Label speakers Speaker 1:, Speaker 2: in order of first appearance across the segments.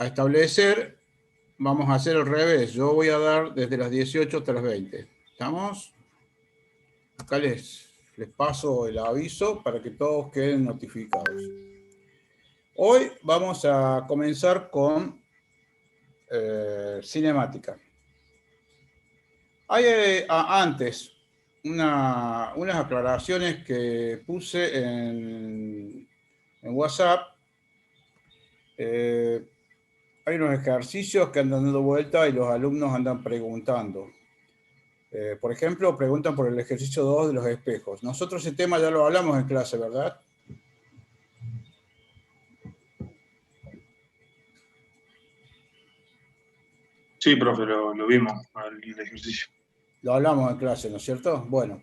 Speaker 1: a establecer, vamos a hacer al revés. Yo voy a dar desde las 18 hasta las 20. ¿Estamos? Acá les paso el aviso para que todos queden notificados. Hoy vamos a comenzar con cinemática. Hay antes unas aclaraciones que puse en WhatsApp. Hay unos ejercicios que andan dando vuelta y los alumnos andan preguntando. Por ejemplo, preguntan por el ejercicio 2 de los espejos. Nosotros ese tema ya lo hablamos en clase, ¿verdad?
Speaker 2: Sí, profe, lo vimos, el ejercicio.
Speaker 1: Lo hablamos en clase, ¿no es cierto? Bueno,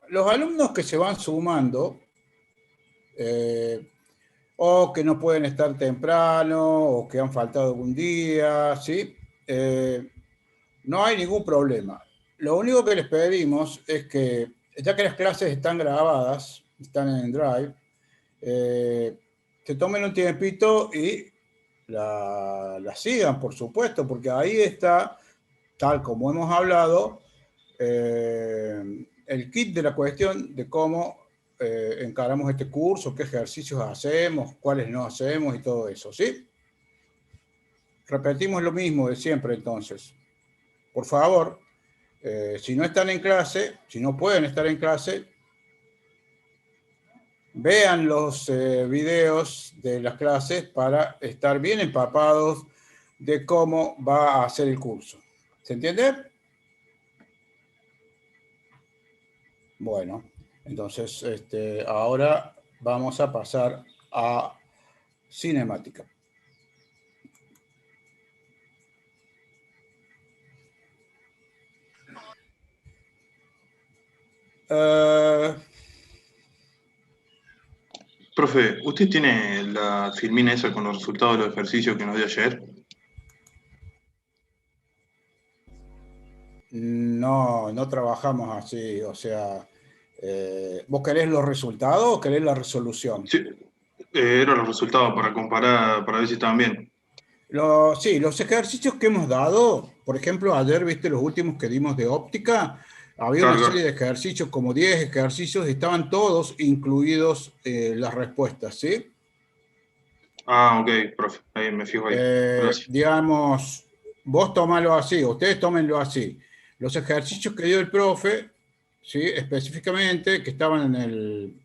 Speaker 1: los alumnos que se van sumando, o que no pueden estar temprano, o que han faltado algún día, ¿sí? No hay ningún problema. Lo único que les pedimos es que, ya que las clases están grabadas, están en Drive, que tomen un tiempito y la sigan, por supuesto, porque ahí está, tal como hemos hablado, el kit de la cuestión de cómo encaramos este curso, qué ejercicios hacemos, cuáles no hacemos y todo eso, ¿sí? Repetimos lo mismo de siempre, entonces. Por favor, si no están en clase, si no pueden estar en clase, vean los videos de las clases para estar bien empapados de cómo va a ser el curso. ¿Se entiende? Bueno, entonces ahora vamos a pasar a cinemática.
Speaker 2: Profe, ¿usted tiene la filmina esa con los resultados de los ejercicios que nos dio ayer?
Speaker 1: No trabajamos así, o sea, ¿vos querés los resultados o querés la resolución?
Speaker 2: Sí, eran los resultados para comparar, para ver si estaban bien.
Speaker 1: Sí, los ejercicios que hemos dado, por ejemplo, ayer, viste, los últimos que dimos de óptica, había una
Speaker 2: Claro,
Speaker 1: serie
Speaker 2: claro.
Speaker 1: de ejercicios, como 10 ejercicios, y estaban todos incluidos las respuestas, ¿sí?
Speaker 2: Ah, ok, profe, ahí me fijo ahí. Gracias.
Speaker 1: Digamos, vos tomalo así, ustedes tómenlo así. Los ejercicios que dio el profe, ¿sí? Específicamente, que estaban en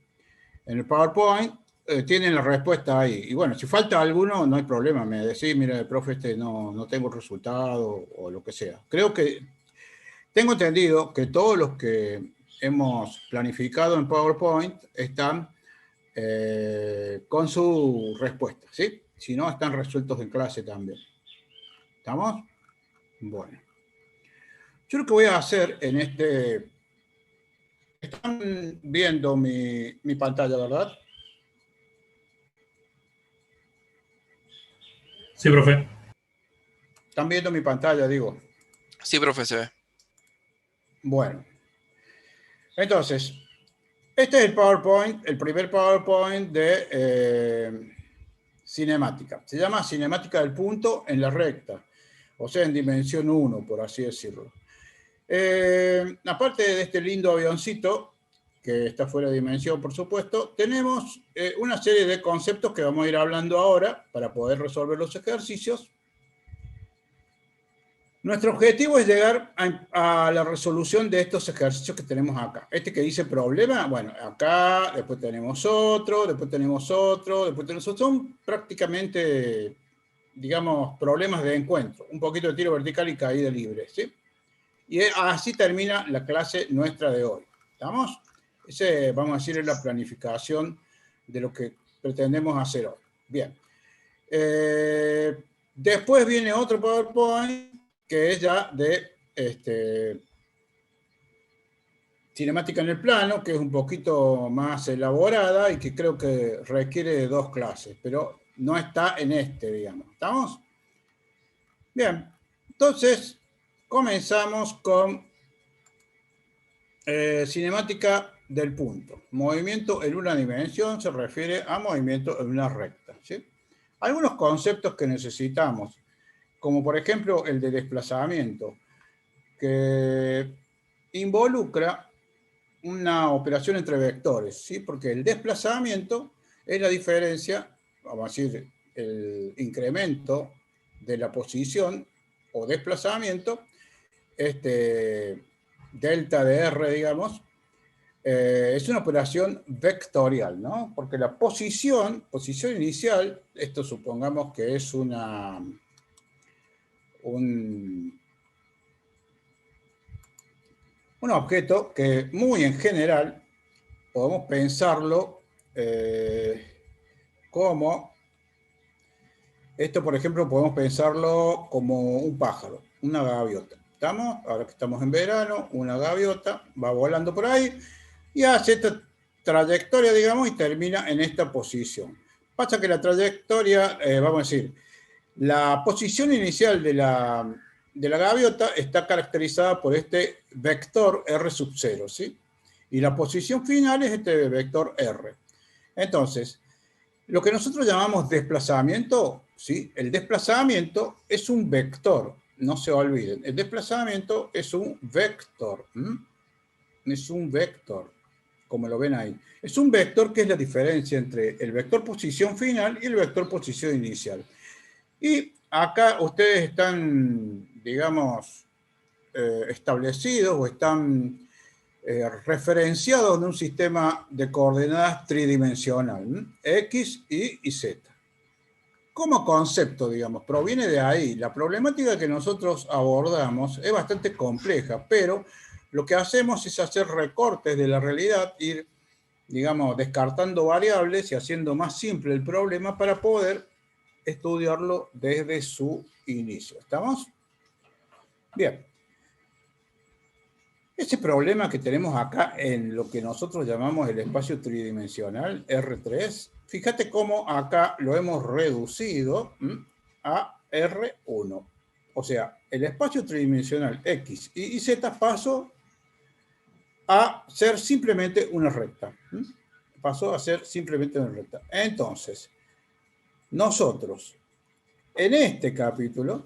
Speaker 1: el PowerPoint, tienen la respuesta ahí. Y bueno, si falta alguno, no hay problema, me decís, mira, profe, no tengo el resultado o lo que sea. Creo que tengo entendido que todos los que hemos planificado en PowerPoint están con su respuesta, ¿sí? Si no, están resueltos en clase también. ¿Estamos? Bueno. Yo lo que voy a hacer en Están viendo mi pantalla, ¿verdad?
Speaker 3: Sí, profe.
Speaker 1: Están viendo mi pantalla, digo.
Speaker 4: Sí, profe, se ve.
Speaker 1: Bueno. Entonces, este es el PowerPoint, el primer PowerPoint de cinemática. Se llama cinemática del punto en la recta, o sea, en dimensión 1, por así decirlo. Aparte de este lindo avioncito, que está fuera de dimensión, por supuesto, tenemos una serie de conceptos que vamos a ir hablando ahora para poder resolver los ejercicios. Nuestro objetivo es llegar a la resolución de estos ejercicios que tenemos acá. Este que dice problema, bueno, acá, después tenemos otro, después tenemos otro, después tenemos otro. Son prácticamente, digamos, problemas de encuentro. Un poquito de tiro vertical y caída libre, ¿sí? Y así termina la clase nuestra de hoy. ¿Estamos? Ese, vamos a decir, es la planificación de lo que pretendemos hacer hoy. Bien. Después viene otro PowerPoint que es ya de cinemática en el plano, que es un poquito más elaborada y que creo que requiere de 2 clases, pero no está en digamos. ¿Estamos? Bien. Entonces, comenzamos con cinemática del punto. Movimiento en una dimensión se refiere a movimiento en una recta, ¿sí? algunos conceptos que necesitamos, como por ejemplo el de desplazamiento, que involucra una operación entre vectores, ¿sí? Porque el desplazamiento es la diferencia, vamos a decir, el incremento de la posición o desplazamiento, delta de R, digamos, es una operación vectorial, ¿no? Porque la posición inicial, esto supongamos que es un objeto que muy en general podemos pensarlo como, esto por ejemplo podemos pensarlo como un pájaro, una gaviota. ¿Estamos? Ahora que estamos en verano, una gaviota va volando por ahí y hace esta trayectoria, digamos, y termina en esta posición. Pasa que la trayectoria, vamos a decir, la posición inicial de la gaviota está caracterizada por este vector R sub 0, ¿sí? Y la posición final es este vector R. Entonces, lo que nosotros llamamos desplazamiento, ¿sí? El desplazamiento es un vector, no se olviden. El desplazamiento es un vector. Es un vector, como lo ven ahí. Es un vector que es la diferencia entre el vector posición final y el vector posición inicial. Y acá ustedes están, digamos, establecidos o están referenciados en un sistema de coordenadas tridimensional, X, Y Z. Como concepto, digamos, proviene de ahí. La problemática que nosotros abordamos es bastante compleja, pero lo que hacemos es hacer recortes de la realidad, ir, digamos, descartando variables y haciendo más simple el problema para poder estudiarlo desde su inicio. ¿Estamos? Bien. Ese problema que tenemos acá en lo que nosotros llamamos el espacio tridimensional, R3, fíjate cómo acá lo hemos reducido a R1. O sea, el espacio tridimensional X y Z pasó a ser simplemente una recta. Pasó a ser simplemente una recta. Entonces, nosotros, en este capítulo,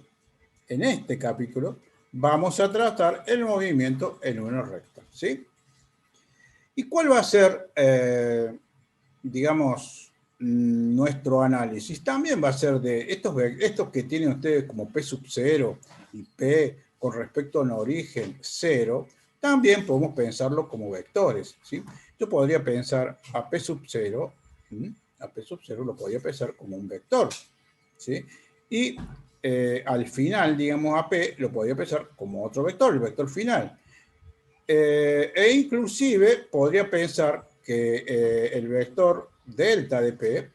Speaker 1: vamos a tratar el movimiento en una recta, ¿sí? ¿Y cuál va a ser, digamos, nuestro análisis? También va a ser de estos que tienen ustedes como P sub 0 y P con respecto a un origen 0, también podemos pensarlo como vectores, ¿sí? Yo podría pensar a P sub 0, lo podría pensar como un vector, ¿sí? Y al final, digamos, a P lo podría pensar como otro vector, el vector final. E inclusive podría pensar que el vector delta de P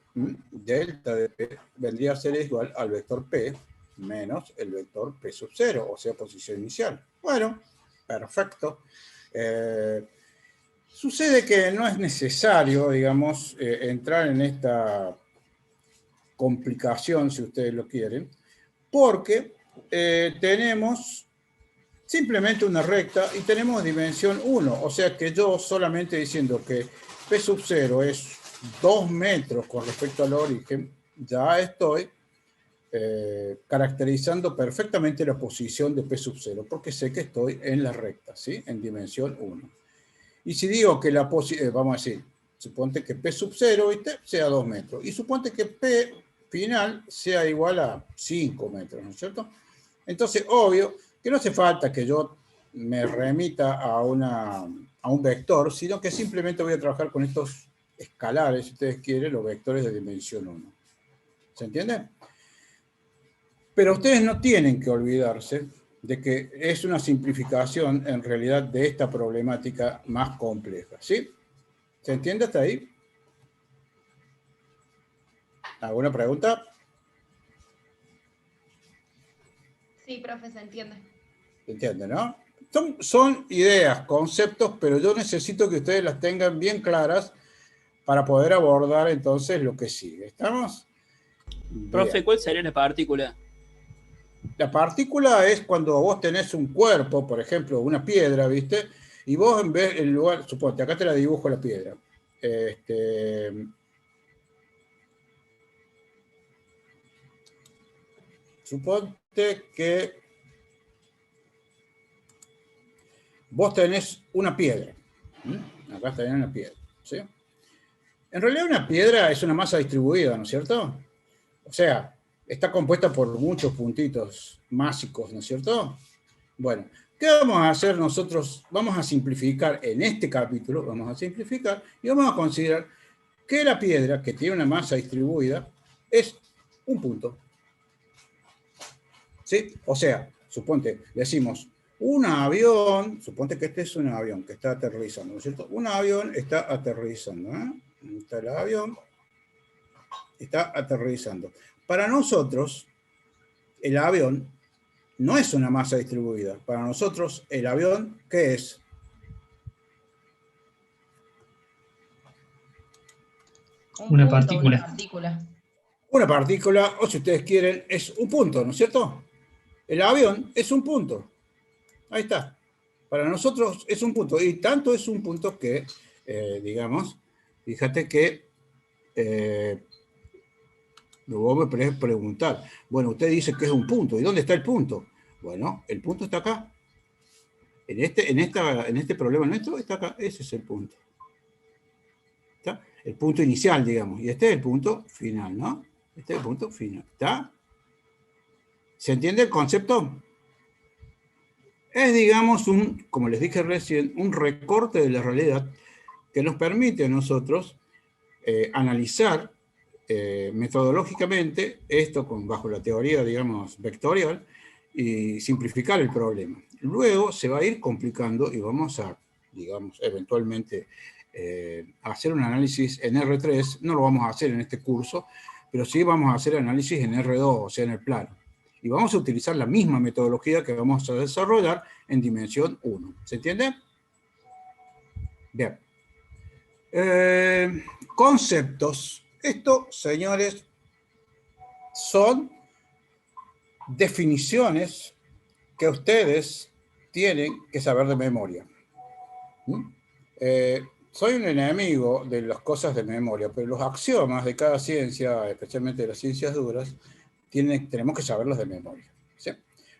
Speaker 1: vendría a ser igual al vector P menos el vector P sub 0, o sea, posición inicial. Bueno, perfecto. Sucede que no es necesario, digamos, entrar en esta complicación, si ustedes lo quieren, porque tenemos simplemente una recta y tenemos dimensión 1, o sea que yo solamente diciendo que P sub 0 es 2 metros con respecto al origen, ya estoy caracterizando perfectamente la posición de P sub 0, porque sé que estoy en la recta, ¿sí? En dimensión 1. Y si digo que la posición, vamos a decir, suponte que P sub 0 sea 2 metros, y suponte que P final sea igual a 5 metros, ¿no es cierto? Entonces, obvio que no hace falta que yo me remita a un vector, sino que simplemente voy a trabajar con estos escalares, si ustedes quieren, los vectores de dimensión 1. ¿Se entiende? Pero ustedes no tienen que olvidarse de que es una simplificación en realidad de esta problemática más compleja, ¿sí? ¿Se entiende hasta ahí? ¿Alguna pregunta?
Speaker 3: Sí, profe, se entiende.
Speaker 1: ¿Se entiende, no? Son ideas, conceptos, pero yo necesito que ustedes las tengan bien claras para poder abordar entonces lo que sigue. ¿Estamos?
Speaker 4: Profe,
Speaker 1: Bien.
Speaker 4: ¿cuál sería la partícula?
Speaker 1: La partícula es cuando vos tenés un cuerpo, por ejemplo, una piedra, ¿viste? Y vos en lugar, suponte, acá te la dibujo la piedra. suponte que vos tenés una piedra. Acá tenés una piedra, ¿sí? En realidad una piedra es una masa distribuida, ¿no es cierto? O sea, está compuesta por muchos puntitos másicos, ¿no es cierto? Bueno, ¿qué vamos a hacer nosotros? Vamos a simplificar en este capítulo, vamos a simplificar y vamos a considerar que la piedra, que tiene una masa distribuida, es un punto. ¿Sí? O sea, suponte, decimos, un avión, suponte que este es un avión que está aterrizando, ¿no es cierto? Un avión está aterrizando, ¿eh? Está el avión, está aterrizando. Para nosotros, el avión no es una masa distribuida. Para nosotros, el avión, ¿qué es?
Speaker 5: Una partícula.
Speaker 3: Una partícula.
Speaker 1: Una partícula, o si ustedes quieren, es un punto, ¿no es cierto? El avión es un punto. Ahí está. Para nosotros es un punto. Y tanto es un punto que, digamos, fíjate que vos me podés preguntar, bueno, usted dice que es un punto. ¿Y dónde está el punto? Bueno, el punto está acá. En este problema nuestro está acá. Ese es el punto. ¿Está? El punto inicial, digamos. Y este es el punto final, ¿no? Este es el punto final. ¿Está? ¿Se entiende el concepto? Es, digamos, como les dije recién, un recorte de la realidad que nos permite a nosotros analizar metodológicamente esto bajo la teoría, digamos, vectorial y simplificar el problema. Luego se va a ir complicando y vamos a, digamos, eventualmente hacer un análisis en R3. No lo vamos a hacer en este curso, pero sí vamos a hacer análisis en R2, o sea, en el plano. Y vamos a utilizar la misma metodología que vamos a desarrollar en dimensión 1. ¿Se entiende? Bien. Conceptos. Esto, señores, son definiciones que ustedes tienen que saber de memoria. Soy un enemigo de las cosas de memoria, pero los axiomas de cada ciencia, especialmente de las ciencias duras, tenemos que saberlos de memoria. ¿Sí?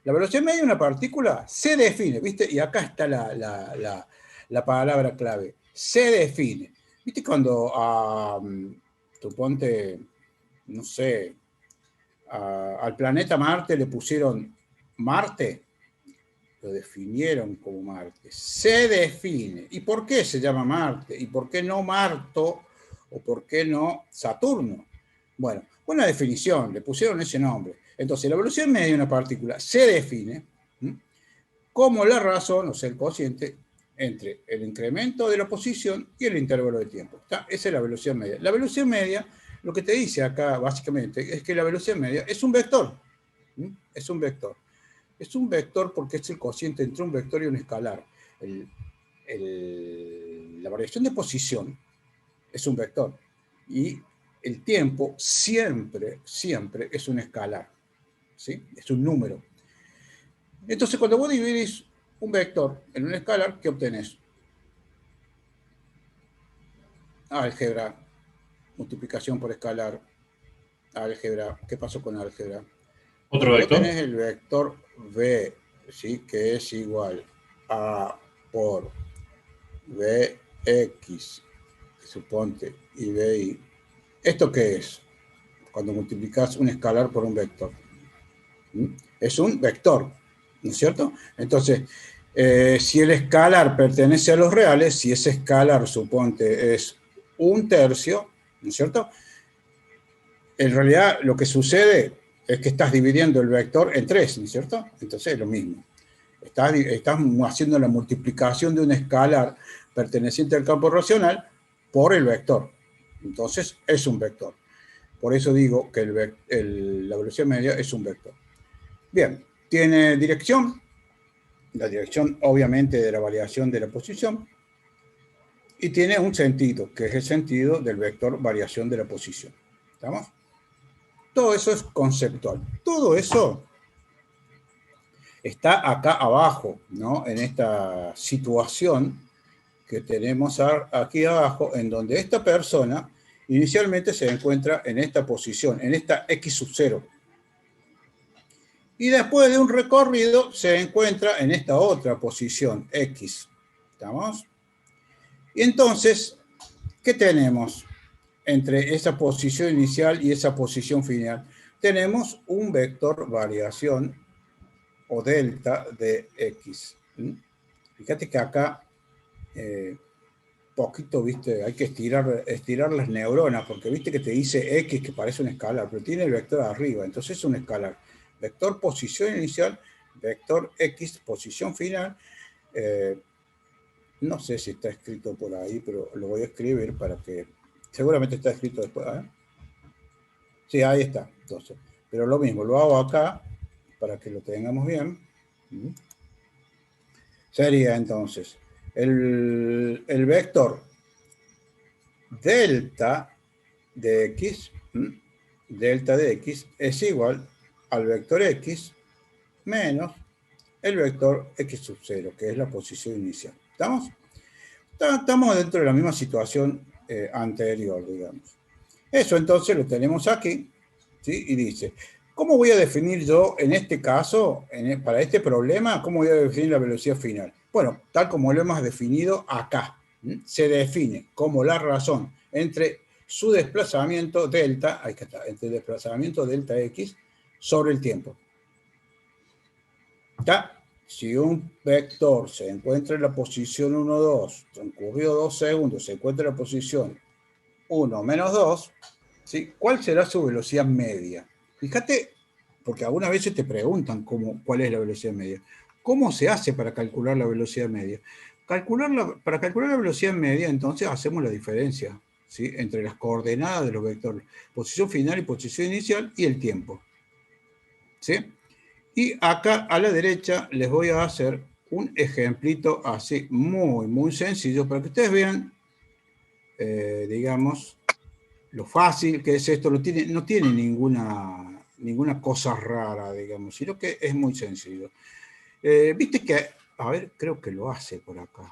Speaker 1: La velocidad media de una partícula se define, ¿viste? Y acá está la palabra clave. Se define. ¿Viste cuando suponte, no sé, al planeta Marte le pusieron Marte? Lo definieron como Marte. Se define. ¿Y por qué se llama Marte? ¿Y por qué no Marto? ¿O por qué no Saturno? Bueno, una definición, le pusieron ese nombre. Entonces, la velocidad media de una partícula se define como la razón, o sea, el cociente, entre el incremento de la posición y el intervalo de tiempo. ¿Está? Esa es la velocidad media. La velocidad media, lo que te dice acá, básicamente, es que la velocidad media es un vector. Es un vector. Es un vector porque es el cociente entre un vector y un escalar. La variación de posición es un vector. Y el tiempo siempre es un escalar. ¿Sí? Es un número. Entonces, cuando vos dividís un vector en un escalar, ¿qué obtenés? Álgebra, multiplicación por escalar, álgebra. ¿Qué pasó con álgebra?
Speaker 5: ¿Otro vector?
Speaker 1: Tenés el vector v, ¿sí? Que es igual a por vx, suponte, y vi. ¿Esto qué es? Cuando multiplicas un escalar por un vector. Es un vector, ¿no es cierto? Entonces, si el escalar pertenece a los reales, si ese escalar, suponte, es un tercio, ¿no es cierto? En realidad, lo que sucede es que estás dividiendo el vector en 3, ¿no es cierto? Entonces es lo mismo. Estás haciendo la multiplicación de un escalar perteneciente al campo racional por el vector. Entonces es un vector. Por eso digo que la velocidad media es un vector. Bien, tiene dirección. La dirección, obviamente, de la variación de la posición. Y tiene un sentido, que es el sentido del vector variación de la posición. ¿Estamos? Todo eso es conceptual. Todo eso está acá abajo, ¿no? En esta situación que tenemos aquí abajo, en donde esta persona inicialmente se encuentra en esta posición, en esta x sub 0. Y después de un recorrido se encuentra en esta otra posición, X. ¿Estamos? Y entonces, ¿qué tenemos entre esa posición inicial y esa posición final? Tenemos un vector variación o delta de X. Fíjate que acá, poquito, viste, hay que estirar las neuronas, porque viste que te dice X que parece un escalar, pero tiene el vector arriba, entonces es un escalar. Vector posición inicial, vector X posición final. No sé si está escrito por ahí, pero lo voy a escribir para que... Seguramente está escrito después. Sí, ahí está. Entonces, pero lo mismo, lo hago acá para que lo tengamos bien. Sería entonces el vector delta de X, delta de X es igual al vector X menos el vector X sub 0, que es la posición inicial. ¿Estamos? Estamos dentro de la misma situación anterior, digamos. Eso entonces lo tenemos aquí, ¿sí? Y dice, ¿cómo voy a definir yo en este caso, para este problema, cómo voy a definir la velocidad final? Bueno, tal como lo hemos definido acá. Se define como la razón entre su desplazamiento delta, ahí está, entre el desplazamiento delta X sobre el tiempo. ¿Está? Si un vector se encuentra en la posición 1, 2, transcurrido 2 segundos, se encuentra en la posición 1 menos 2, ¿sí? ¿Cuál será su velocidad media? Fíjate, porque algunas veces te preguntan cuál es la velocidad media. ¿Cómo se hace para calcular la velocidad media? Para calcular la velocidad media, entonces hacemos la diferencia, ¿sí? Entre las coordenadas de los vectores, posición final y posición inicial, y el tiempo. ¿Sí? Y acá a la derecha les voy a hacer un ejemplito así, muy sencillo, para que ustedes vean, digamos, lo fácil que es esto. No tiene ninguna cosa rara, digamos, sino que es muy sencillo. Viste que, a ver, creo que lo hace por acá.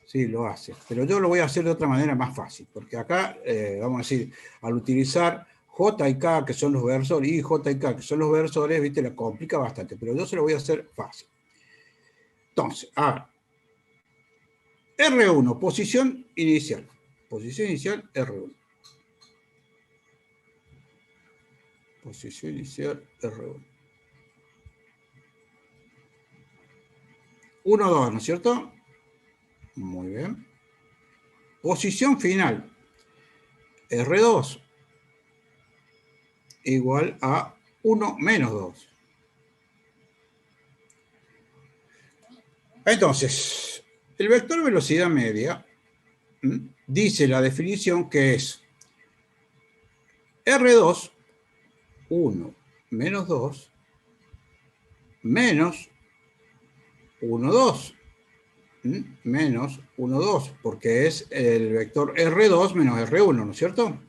Speaker 1: Sí, lo hace, pero yo lo voy a hacer de otra manera más fácil, porque acá, vamos a decir, al utilizar J y K, que son los versores, y J y K, que son los versores, viste, la complica bastante, pero yo se lo voy a hacer fácil. Entonces, a ver, R1, posición inicial. Posición inicial, R1. Posición inicial, R1. 1, 2, ¿no es cierto? Muy bien. Posición final, R2 igual a 1 menos 2. Entonces, el vector velocidad media dice la definición que es R2, 1 menos 2, menos 1, 2. Menos 1, 2, porque es el vector R2 menos R1, ¿no es cierto?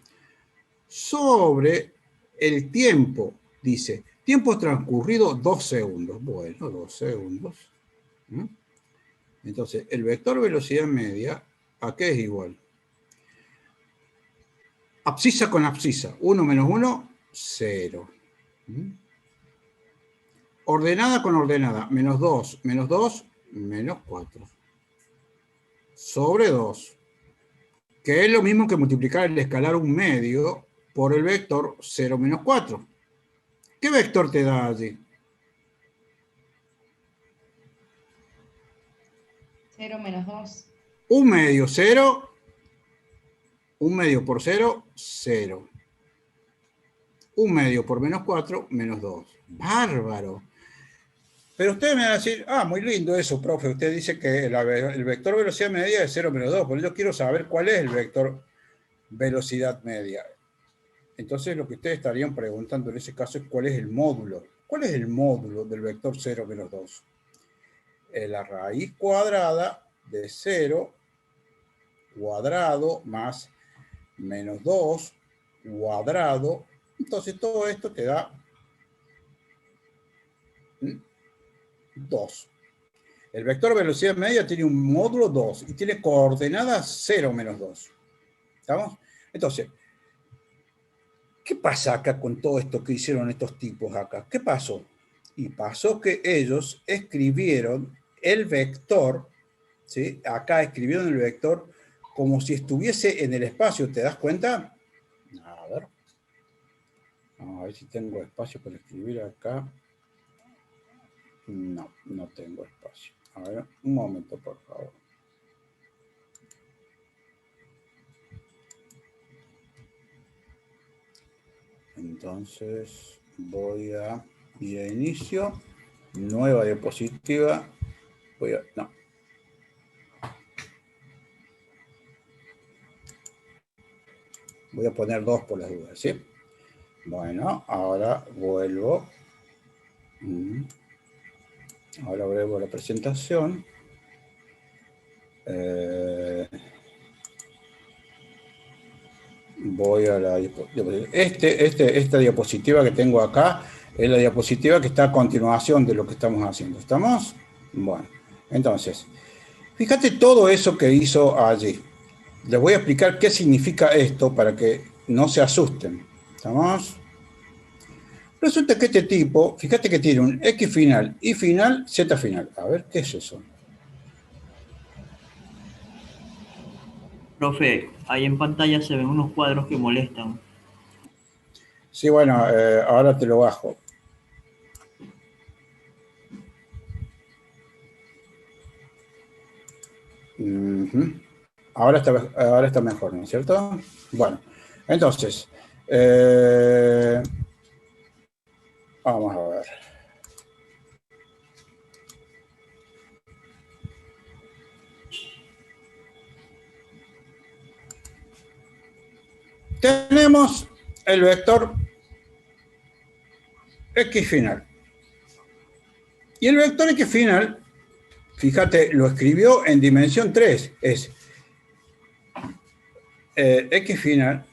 Speaker 1: Sobre el tiempo, dice, tiempo transcurrido 2 segundos. Bueno, 2 segundos. Entonces, el vector velocidad media, ¿a qué es igual? Abscisa con abscisa. 1 menos 1, 0. Ordenada con ordenada. Menos 2, menos 2, menos 4. Sobre 2. Que es lo mismo que multiplicar el escalar 1 medio por el vector 0 menos 4. ¿Qué vector te da allí?
Speaker 3: 0 menos 2.
Speaker 1: 1 medio, 0. 1 medio por 0, 0. 1 medio por menos 4, menos 2. ¡Bárbaro! Pero ustedes me van a decir, muy lindo eso, profe. Usted dice que el vector velocidad media es 0 menos 2. Por eso yo quiero saber cuál es el vector velocidad media. Entonces lo que ustedes estarían preguntando en ese caso es cuál es el módulo. ¿Cuál es el módulo del vector 0 menos 2? La raíz cuadrada de 0 cuadrado más menos 2 cuadrado. Entonces todo esto te da 2. El vector velocidad media tiene un módulo 2 y tiene coordenadas 0 menos 2. ¿Estamos? Entonces, ¿qué pasa acá con todo esto que hicieron estos tipos acá? ¿Qué pasó? Y pasó que ellos escribieron el vector, ¿sí? Acá escribieron el vector como si estuviese en el espacio, ¿te das cuenta? A ver. A ver si tengo espacio para escribir acá. No, no tengo espacio. A ver, un momento, por favor. Entonces voy a ir a inicio, nueva diapositiva. No. Voy a poner 2 por las dudas, ¿sí? Bueno, ahora vuelvo. Ahora vuelvo a la presentación. Voy a la diapositiva. Esta diapositiva que tengo acá es la diapositiva que está a continuación de lo que estamos haciendo. ¿Estamos? Bueno, entonces, fíjate todo eso que hizo allí. Les voy a explicar qué significa esto para que no se asusten. ¿Estamos? Resulta que este tipo, fíjate que tiene un X final, Y final, Z final. A ver, ¿qué es eso?
Speaker 6: Profe, ahí en pantalla se ven unos cuadros que molestan.
Speaker 1: Sí, bueno, ahora te lo bajo. Ahora está mejor, ¿no es cierto? Bueno, entonces, vamos a ver. Tenemos el vector X final. Y el vector X final, fíjate, lo escribió en dimensión 3. Es X final,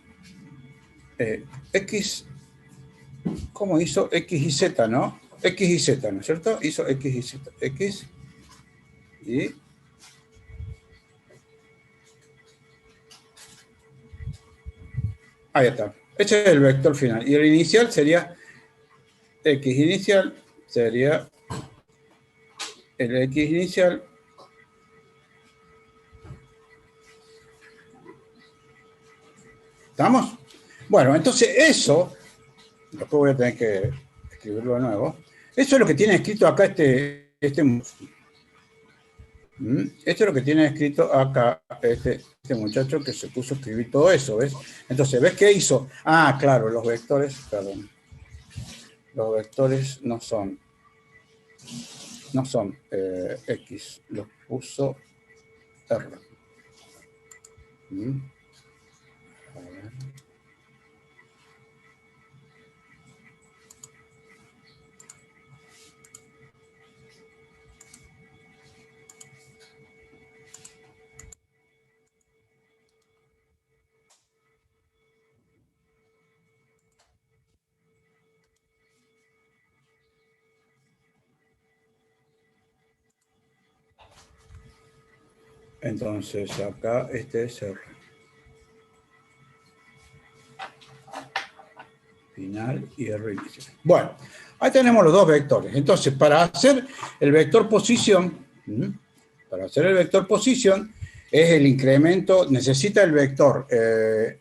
Speaker 1: X, ¿cómo hizo? X y Z, ¿no? X y Z, ¿no es cierto? Hizo X y Z. X y... Ahí está. Ese es el vector final. Y el inicial sería... X inicial sería... El X inicial... ¿Estamos? Bueno, entonces eso... Después voy a tener que escribirlo de nuevo. Eso es lo que tiene escrito acá este esto es lo que tiene escrito acá este muchacho que se puso a escribir todo eso, ¿ves? Entonces, ¿ves qué hizo? Ah, claro, los vectores, perdón. Los vectores no son X, los puso R. A ver. Entonces, acá este es R. Final y R inicial. Bueno, ahí tenemos los dos vectores. Entonces, para hacer el vector posición, es el incremento, necesita el vector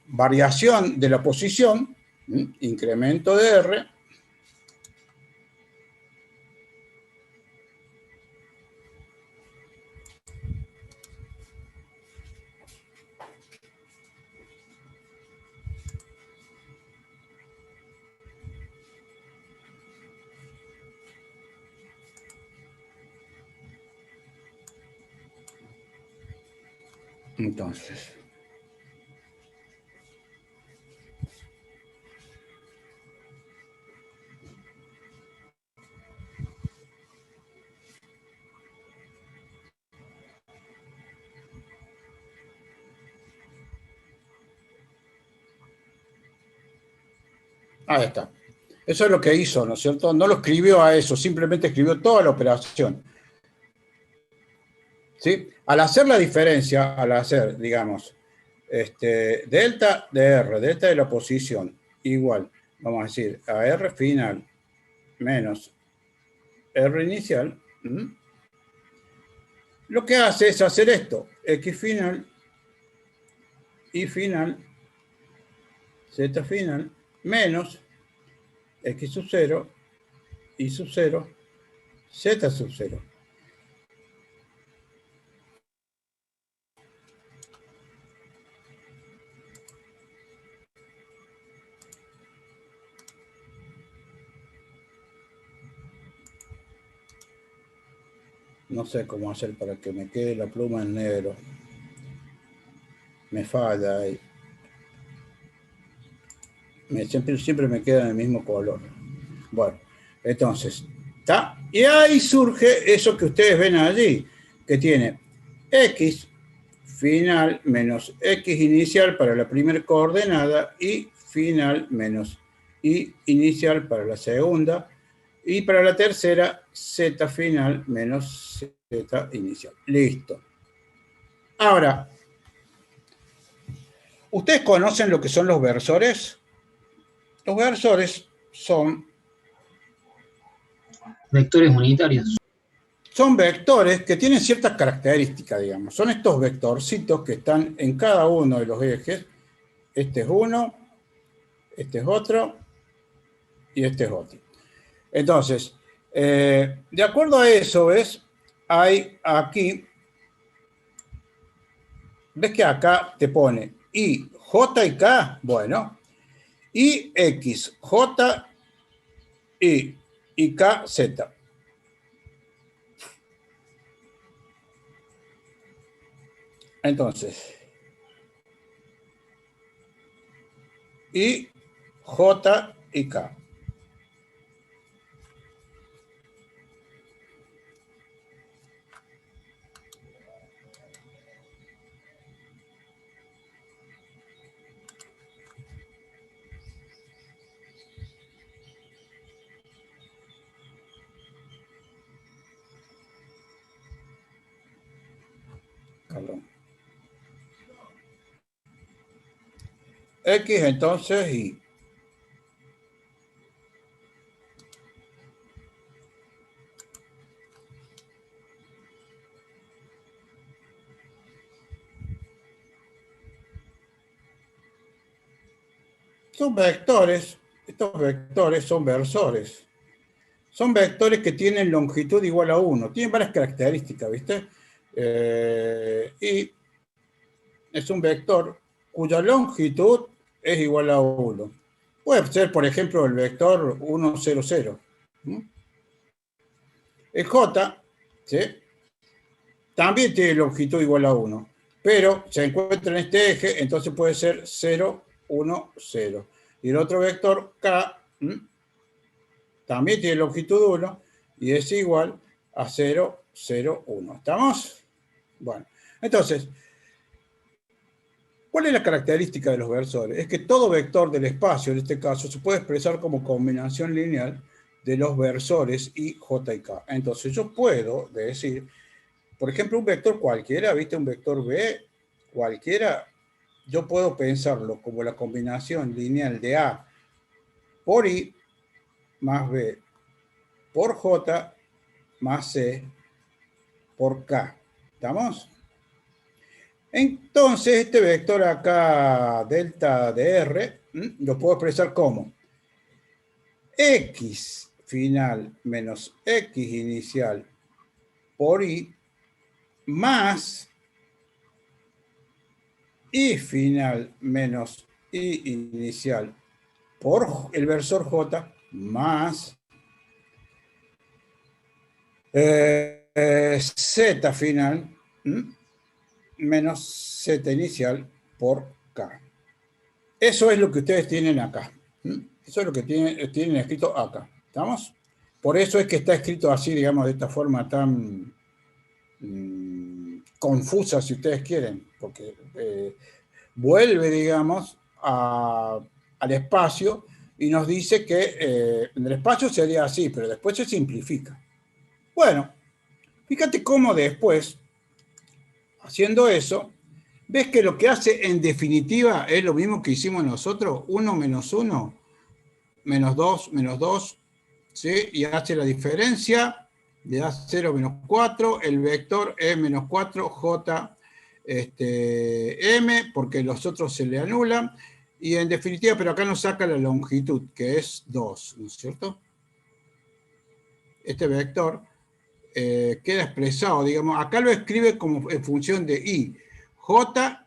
Speaker 1: variación de la posición, incremento de R, entonces. Ahí está. Eso es lo que hizo, ¿no es cierto? No lo escribió a eso, simplemente escribió toda la operación. ¿Sí? Al hacer la diferencia, al hacer, digamos, delta de R, delta de la posición, igual, vamos a decir, a R final menos R inicial, lo que hace es hacer esto, X final, Y final, Z final, menos X sub 0, Y sub 0, Z sub 0. No sé cómo hacer para que me quede la pluma en negro. Me falla ahí. Siempre me queda en el mismo color. Bueno, entonces, ¿está? Y ahí surge eso que ustedes ven allí, que tiene X final menos X inicial para la primera coordenada y final menos Y inicial para la segunda y para la tercera Z final menos Z inicial. Listo. Ahora, ¿ustedes conocen lo que son los versores? Los versores son
Speaker 5: Vectores unitarios.
Speaker 1: Son vectores que tienen ciertas características, digamos. Son estos vectorcitos que están en cada uno de los ejes. Este es uno, este es otro y este es otro. Entonces, de acuerdo a eso, ¿ves? Hay aquí, ¿ves que acá te pone I, J y K? Bueno, I, X, J, y K, Z. Entonces, I, J y K. Perdón. X entonces Y. Son vectores, estos vectores son versores. Son vectores que tienen longitud igual a 1. Tienen varias características, ¿viste? Y es un vector cuya longitud es igual a 1. Puede ser, por ejemplo, el vector 1, 0, 0. El J, ¿sí? También tiene longitud igual a 1, pero se encuentra en este eje, entonces puede ser 0, 1, 0. Y el otro vector K también tiene longitud 1 y es igual a 0, 0, 1. ¿Estamos? Bueno, entonces, ¿cuál es la característica de los versores? Es que todo vector del espacio, en este caso, se puede expresar como combinación lineal de los versores I, J y K. Entonces yo puedo decir, por ejemplo, un vector cualquiera, ¿viste? Un vector B cualquiera, yo puedo pensarlo como la combinación lineal de A por I más B por J más C por K. ¿Estamos? Entonces, este vector acá, delta de R, lo puedo expresar como X final menos X inicial por Y más Y final menos Y inicial por el versor J más Z final menos Z inicial por K. Eso es lo que ustedes tienen acá. Eso es lo que tienen escrito acá. ¿Estamos? Por eso es que está escrito así, digamos, de esta forma tan confusa, si ustedes quieren, porque vuelve, digamos, al espacio y nos dice que en el espacio sería así, pero después se simplifica. Bueno, fíjate cómo después, haciendo eso, ves que lo que hace en definitiva es lo mismo que hicimos nosotros, 1 menos 1, menos 2, ¿sí? Y hace la diferencia le das 0 menos 4, el vector es menos 4, J, M, porque los otros se le anulan, y en definitiva, pero acá nos saca la longitud, que es 2, ¿no es cierto? Este vector queda expresado, digamos, acá lo escribe como en función de I, J,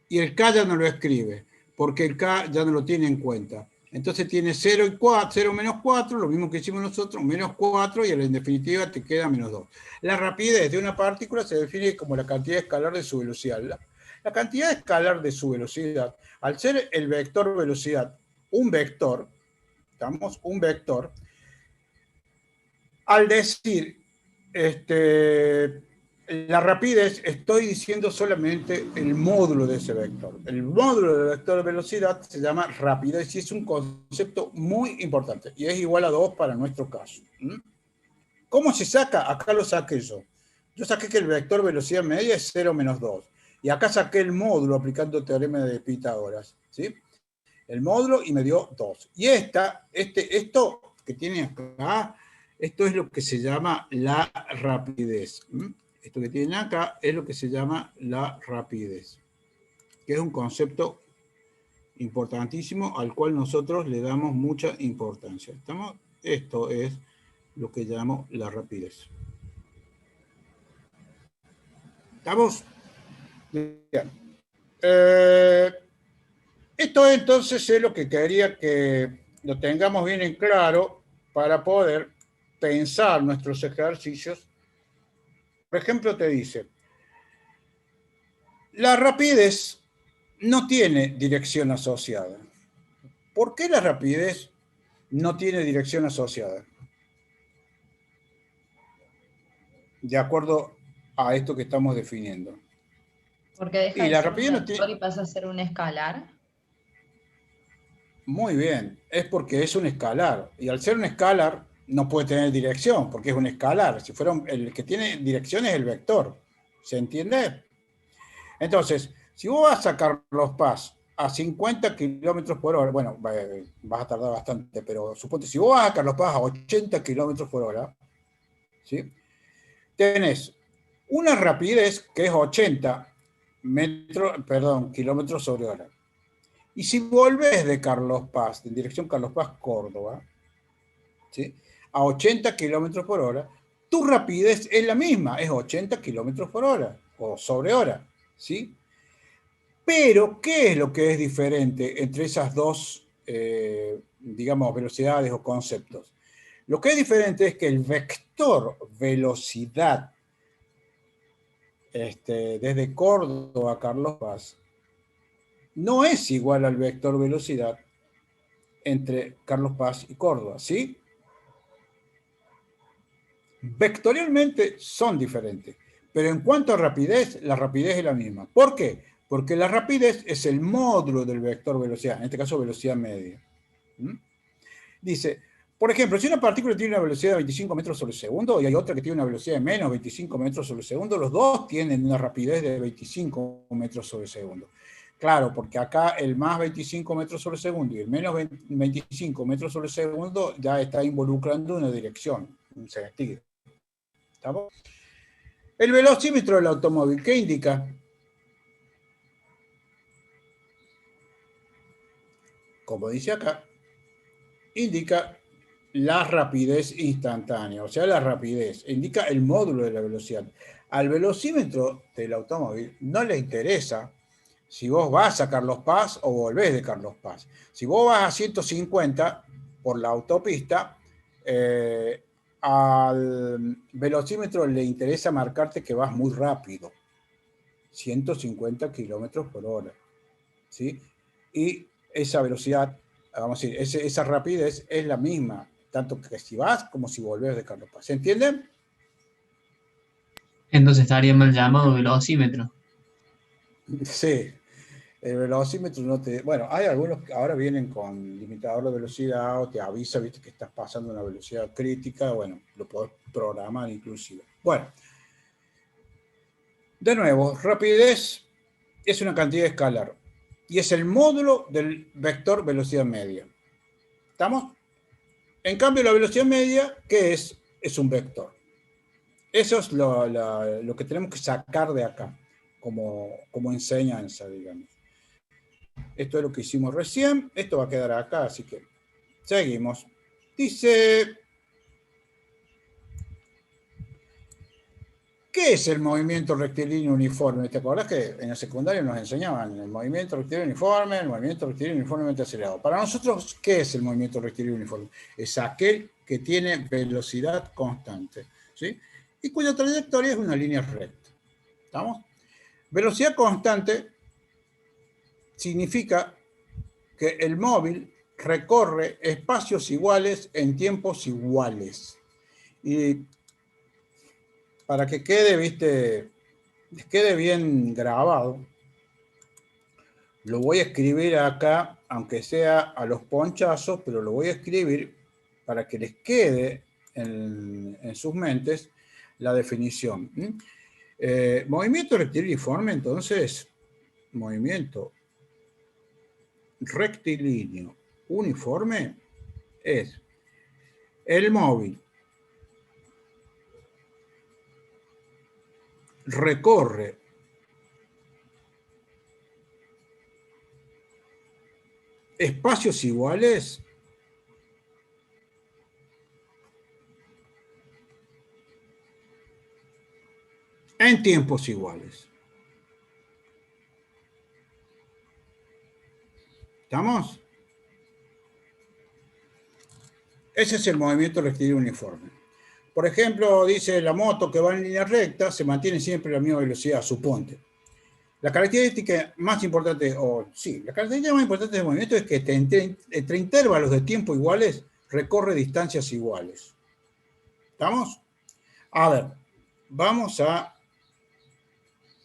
Speaker 1: y el K ya no lo escribe, porque el K ya no lo tiene en cuenta. Entonces tiene 0 y 4, 0 menos 4, lo mismo que hicimos nosotros, menos 4, y en definitiva te queda menos 2. La rapidez de una partícula se define como la cantidad escalar de su velocidad. La cantidad escalar de su velocidad, al ser el vector velocidad un vector, ¿estamos? Un vector, al decir la rapidez, estoy diciendo solamente el módulo de ese vector. El módulo del vector de velocidad se llama rapidez y es un concepto muy importante y es igual a 2 para nuestro caso. ¿Cómo se saca? Acá lo saqué yo. Yo saqué que el vector velocidad media es 0 menos 2. Y acá saqué el módulo aplicando el teorema de Pitágoras, ¿sí? El módulo y me dio 2. Y esto que tiene acá, esto es lo que se llama la rapidez. Esto que tienen acá es lo que se llama la rapidez, que es un concepto importantísimo al cual nosotros le damos mucha importancia. Esto es lo que llamo la rapidez. ¿Estamos? Bien. Esto entonces es lo que quería que lo tengamos bien en claro para poder pensar nuestros ejercicios. Por ejemplo, te dice, la rapidez no tiene dirección asociada. ¿Por qué la rapidez no tiene dirección asociada? De acuerdo a esto que estamos definiendo.
Speaker 3: Porque deja
Speaker 1: Y
Speaker 3: de
Speaker 1: la
Speaker 3: ser
Speaker 1: rapidez
Speaker 3: un
Speaker 1: no
Speaker 3: vector
Speaker 1: tiene...
Speaker 3: y pasa a ser un escalar.
Speaker 1: Muy bien, es porque es un escalar. Y al ser un escalar no puede tener dirección, porque es un escalar. Si fuera el que tiene dirección es el vector. ¿Se entiende? Entonces, si vos vas a Carlos Paz a 50 kilómetros por hora, bueno, vas a tardar bastante, pero suponte, si vos vas a Carlos Paz a 80 kilómetros por hora, ¿sí? Tenés una rapidez que es 80 kilómetros sobre hora. Y si volvés de Carlos Paz, en dirección Carlos Paz, Córdoba, ¿sí? A 80 kilómetros por hora, tu rapidez es la misma, es 80 kilómetros por hora, o sobre hora, ¿sí? Pero, ¿qué es lo que es diferente entre esas dos, digamos, velocidades o conceptos? Lo que es diferente es que el vector velocidad desde Córdoba a Carlos Paz no es igual al vector velocidad entre Carlos Paz y Córdoba, ¿sí? Vectorialmente son diferentes, pero en cuanto a rapidez, la rapidez es la misma. ¿Por qué? Porque la rapidez es el módulo del vector velocidad, en este caso velocidad media. Dice, por ejemplo, si una partícula tiene una velocidad de 25 metros sobre segundo y hay otra que tiene una velocidad de menos 25 metros sobre segundo, los dos tienen una rapidez de 25 metros sobre segundo. Claro, porque acá el más 25 metros sobre segundo y el menos 25 metros sobre segundo ya está involucrando una dirección, un sentido. ¿Estamos? El velocímetro del automóvil, ¿qué indica? Como dice acá, indica la rapidez instantánea, o sea, la rapidez, indica el módulo de la velocidad. Al velocímetro del automóvil no le interesa si vos vas a Carlos Paz o volvés de Carlos Paz. Si vos vas a 150 por la autopista, al velocímetro le interesa marcarte que vas muy rápido, 150 kilómetros por hora, ¿sí? Y esa velocidad, vamos a decir, esa rapidez es la misma, tanto que si vas como si volvés de Carlos Paz. ¿Se entienden?
Speaker 6: Entonces estaría mal llamado velocímetro.
Speaker 1: Sí. El velocímetro no te... Bueno, hay algunos que ahora vienen con limitador de velocidad o te avisa, viste, que estás pasando una velocidad crítica. Bueno, lo podés programar inclusive. Bueno. De nuevo, rapidez es una cantidad escalar y es el módulo del vector velocidad media. ¿Estamos? En cambio, la velocidad media, ¿qué es? Es un vector. Eso es lo que tenemos que sacar de acá, como enseñanza, digamos. Esto es lo que hicimos recién, esto va a quedar acá, así que seguimos. Dice, ¿qué es el movimiento rectilíneo uniforme? ¿Te acordás que en la secundaria nos enseñaban el movimiento rectilíneo uniforme, el movimiento rectilíneo uniformemente acelerado? Para nosotros, ¿qué es el movimiento rectilíneo uniforme? Es aquel que tiene velocidad constante, ¿sí? Y cuya trayectoria es una línea recta. ¿Estamos? Velocidad constante significa que el móvil recorre espacios iguales en tiempos iguales. Y para que quede, les quede bien grabado, lo voy a escribir acá, aunque sea a los ponchazos, pero lo voy a escribir para que les quede en sus mentes la definición. Movimiento rectilíneo, entonces, movimiento rectilíneo uniforme es el móvil recorre espacios iguales en tiempos iguales. ¿Estamos? Ese es el movimiento rectilíneo uniforme. Por ejemplo, dice la moto que va en línea recta se mantiene siempre a la misma velocidad, suponte. La característica más importante, la característica más importante del movimiento es que entre intervalos de tiempo iguales recorre distancias iguales. ¿Estamos? A ver, vamos a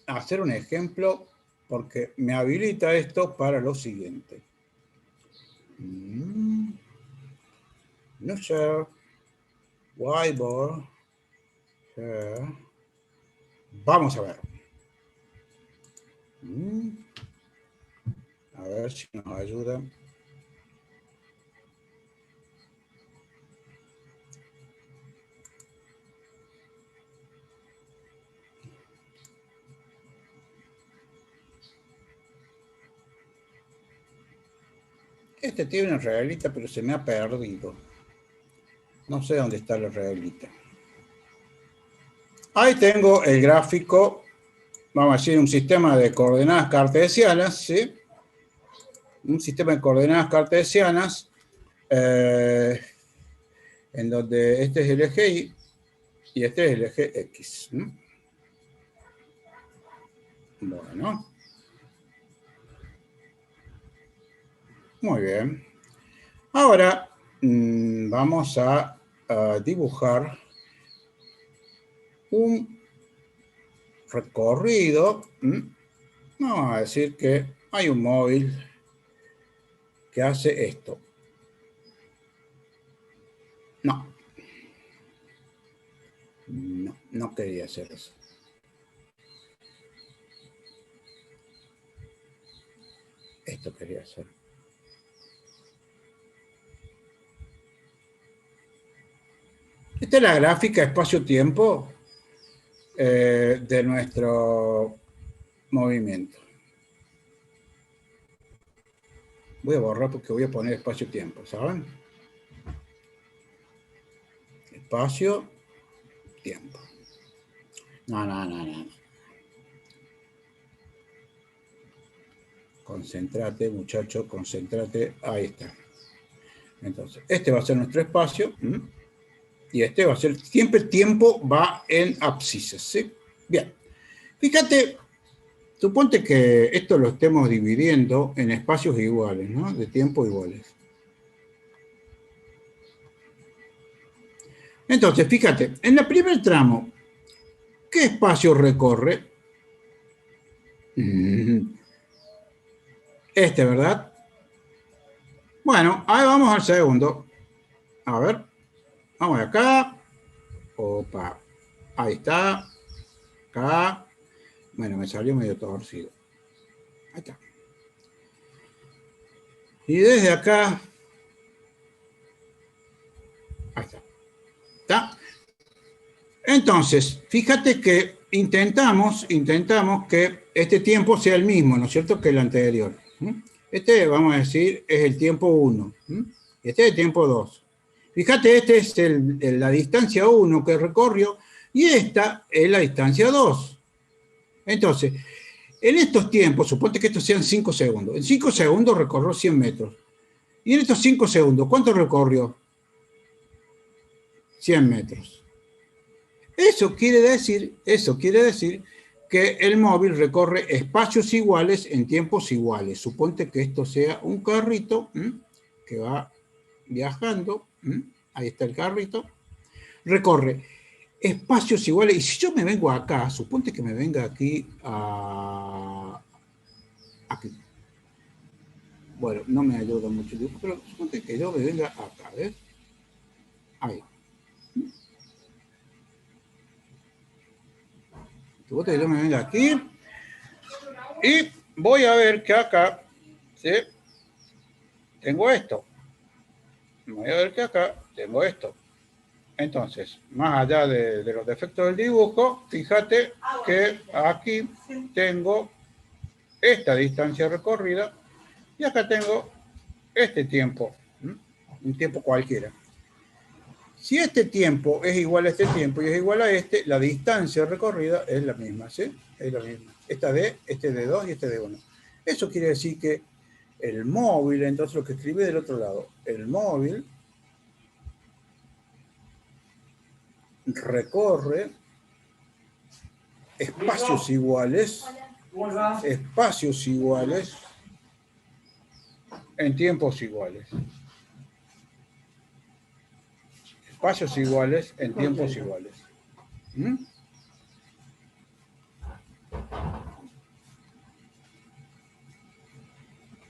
Speaker 1: hacer un ejemplo porque me habilita esto para lo siguiente. No sé. Whiteboard. Vamos a ver. A ver si nos ayuda. Este tiene una reglita, pero se me ha perdido. No sé dónde está la reglita. Ahí tengo el gráfico, vamos a decir, un sistema de coordenadas cartesianas, ¿sí? Un sistema de coordenadas cartesianas, en donde este es el eje Y y este es el eje X. Bueno. Muy bien. Ahora vamos a dibujar un recorrido. Vamos a decir que hay un móvil que hace esto. No quería hacer eso. Esto quería hacer. Esta es la gráfica espacio-tiempo de nuestro movimiento. Voy a borrar porque voy a poner espacio-tiempo, ¿saben? Espacio-tiempo. No. Concéntrate, muchacho, concéntrate. Ahí está. Entonces, este va a ser nuestro espacio. Y este va a ser, siempre el tiempo va en abscisas, ¿sí? Bien. Fíjate, suponte que esto lo estemos dividiendo en espacios iguales, ¿no? De tiempo iguales. Entonces, fíjate, en el primer tramo, ¿qué espacio recorre? Este, ¿verdad? Bueno, ahí vamos al segundo. A ver, vamos de acá. Opa, ahí está. Acá. Bueno, me salió medio torcido. Ahí está. Y desde acá. Ahí está. ¿Está? Entonces, fíjate que intentamos que este tiempo sea el mismo, ¿no es cierto?, que el anterior. Este, vamos a decir, es el tiempo 1. Este es el tiempo 2. Fíjate, este es la distancia 1 que recorrió y esta es la distancia 2. Entonces, en estos tiempos, suponte que estos sean 5 segundos. En 5 segundos recorrió 100 metros. Y en estos 5 segundos, ¿cuánto recorrió? 100 metros. Eso quiere decir que el móvil recorre espacios iguales en tiempos iguales. Suponte que esto sea un carrito que va viajando. Ahí está el carrito. Recorre espacios iguales. Y si yo me vengo acá, suponte que me venga aquí aquí. Bueno, no me ayuda mucho, pero suponte que yo me venga acá, ¿ves? Ahí. Suponte que yo me venga aquí y voy a ver que acá, ¿sí?, tengo esto. Voy a ver que acá tengo esto. Entonces, más allá de los defectos del dibujo, fíjate que aquí tengo esta distancia recorrida y acá tengo este tiempo, un tiempo cualquiera. Si este tiempo es igual a este tiempo y es igual a este, la distancia recorrida es la misma, ¿sí? Es la misma. Esta de, este de 2 y este de 1. Eso quiere decir que el móvil, entonces lo que escribe del otro lado, el móvil recorre espacios iguales en tiempos iguales. Espacios iguales en tiempos iguales.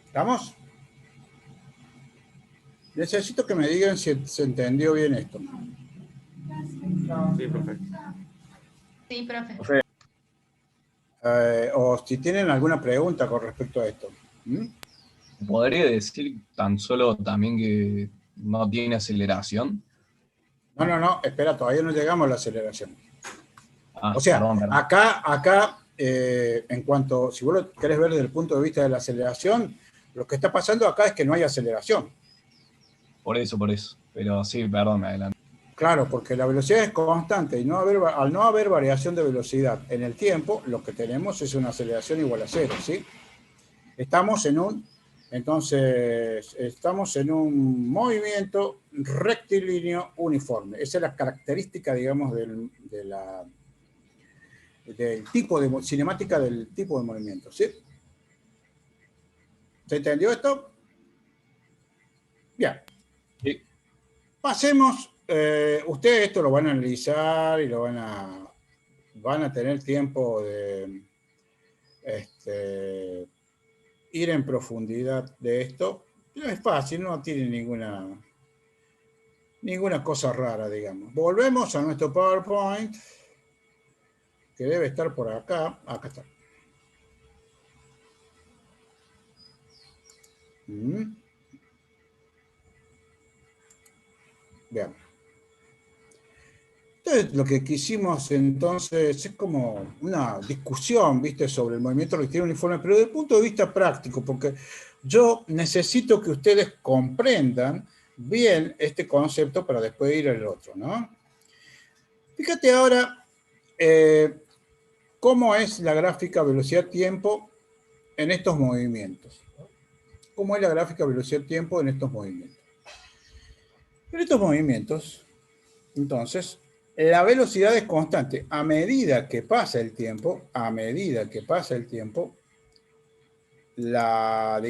Speaker 1: ¿Estamos? Necesito que me digan si se entendió bien esto.
Speaker 2: Sí, profe.
Speaker 3: Sí, profe.
Speaker 1: O si tienen alguna pregunta con respecto a esto.
Speaker 7: ¿Podría decir tan solo también que no tiene aceleración?
Speaker 1: No, espera, todavía no llegamos a la aceleración. O sea,
Speaker 7: perdón.
Speaker 1: acá en cuanto, si vos lo querés ver desde el punto de vista de la aceleración, lo que está pasando acá es que no hay aceleración.
Speaker 7: Por eso. Pero sí, perdón, me adelanto.
Speaker 1: Claro, porque la velocidad es constante y al no haber variación de velocidad en el tiempo, lo que tenemos es una aceleración igual a 0, ¿sí? Estamos en un movimiento rectilíneo uniforme. Esa es la característica, digamos, del tipo de cinemática del tipo de movimiento, ¿sí? ¿Se entendió esto? Bien.
Speaker 7: Sí.
Speaker 1: Pasemos, ustedes esto lo van a analizar y van a tener tiempo de ir en profundidad de esto. Pero es fácil, no tiene ninguna cosa rara, digamos. Volvemos a nuestro PowerPoint, que debe estar por acá. Acá está. Bien. Entonces, lo que quisimos entonces es como una discusión, ¿viste?, sobre el movimiento rectilíneo uniforme, pero desde el punto de vista práctico, porque yo necesito que ustedes comprendan bien este concepto para después ir al otro, ¿no? Fíjate ahora cómo es la gráfica velocidad-tiempo en estos movimientos. ¿Cómo es la gráfica velocidad-tiempo en estos movimientos? En estos movimientos, entonces, la velocidad es constante. A medida que pasa el tiempo, la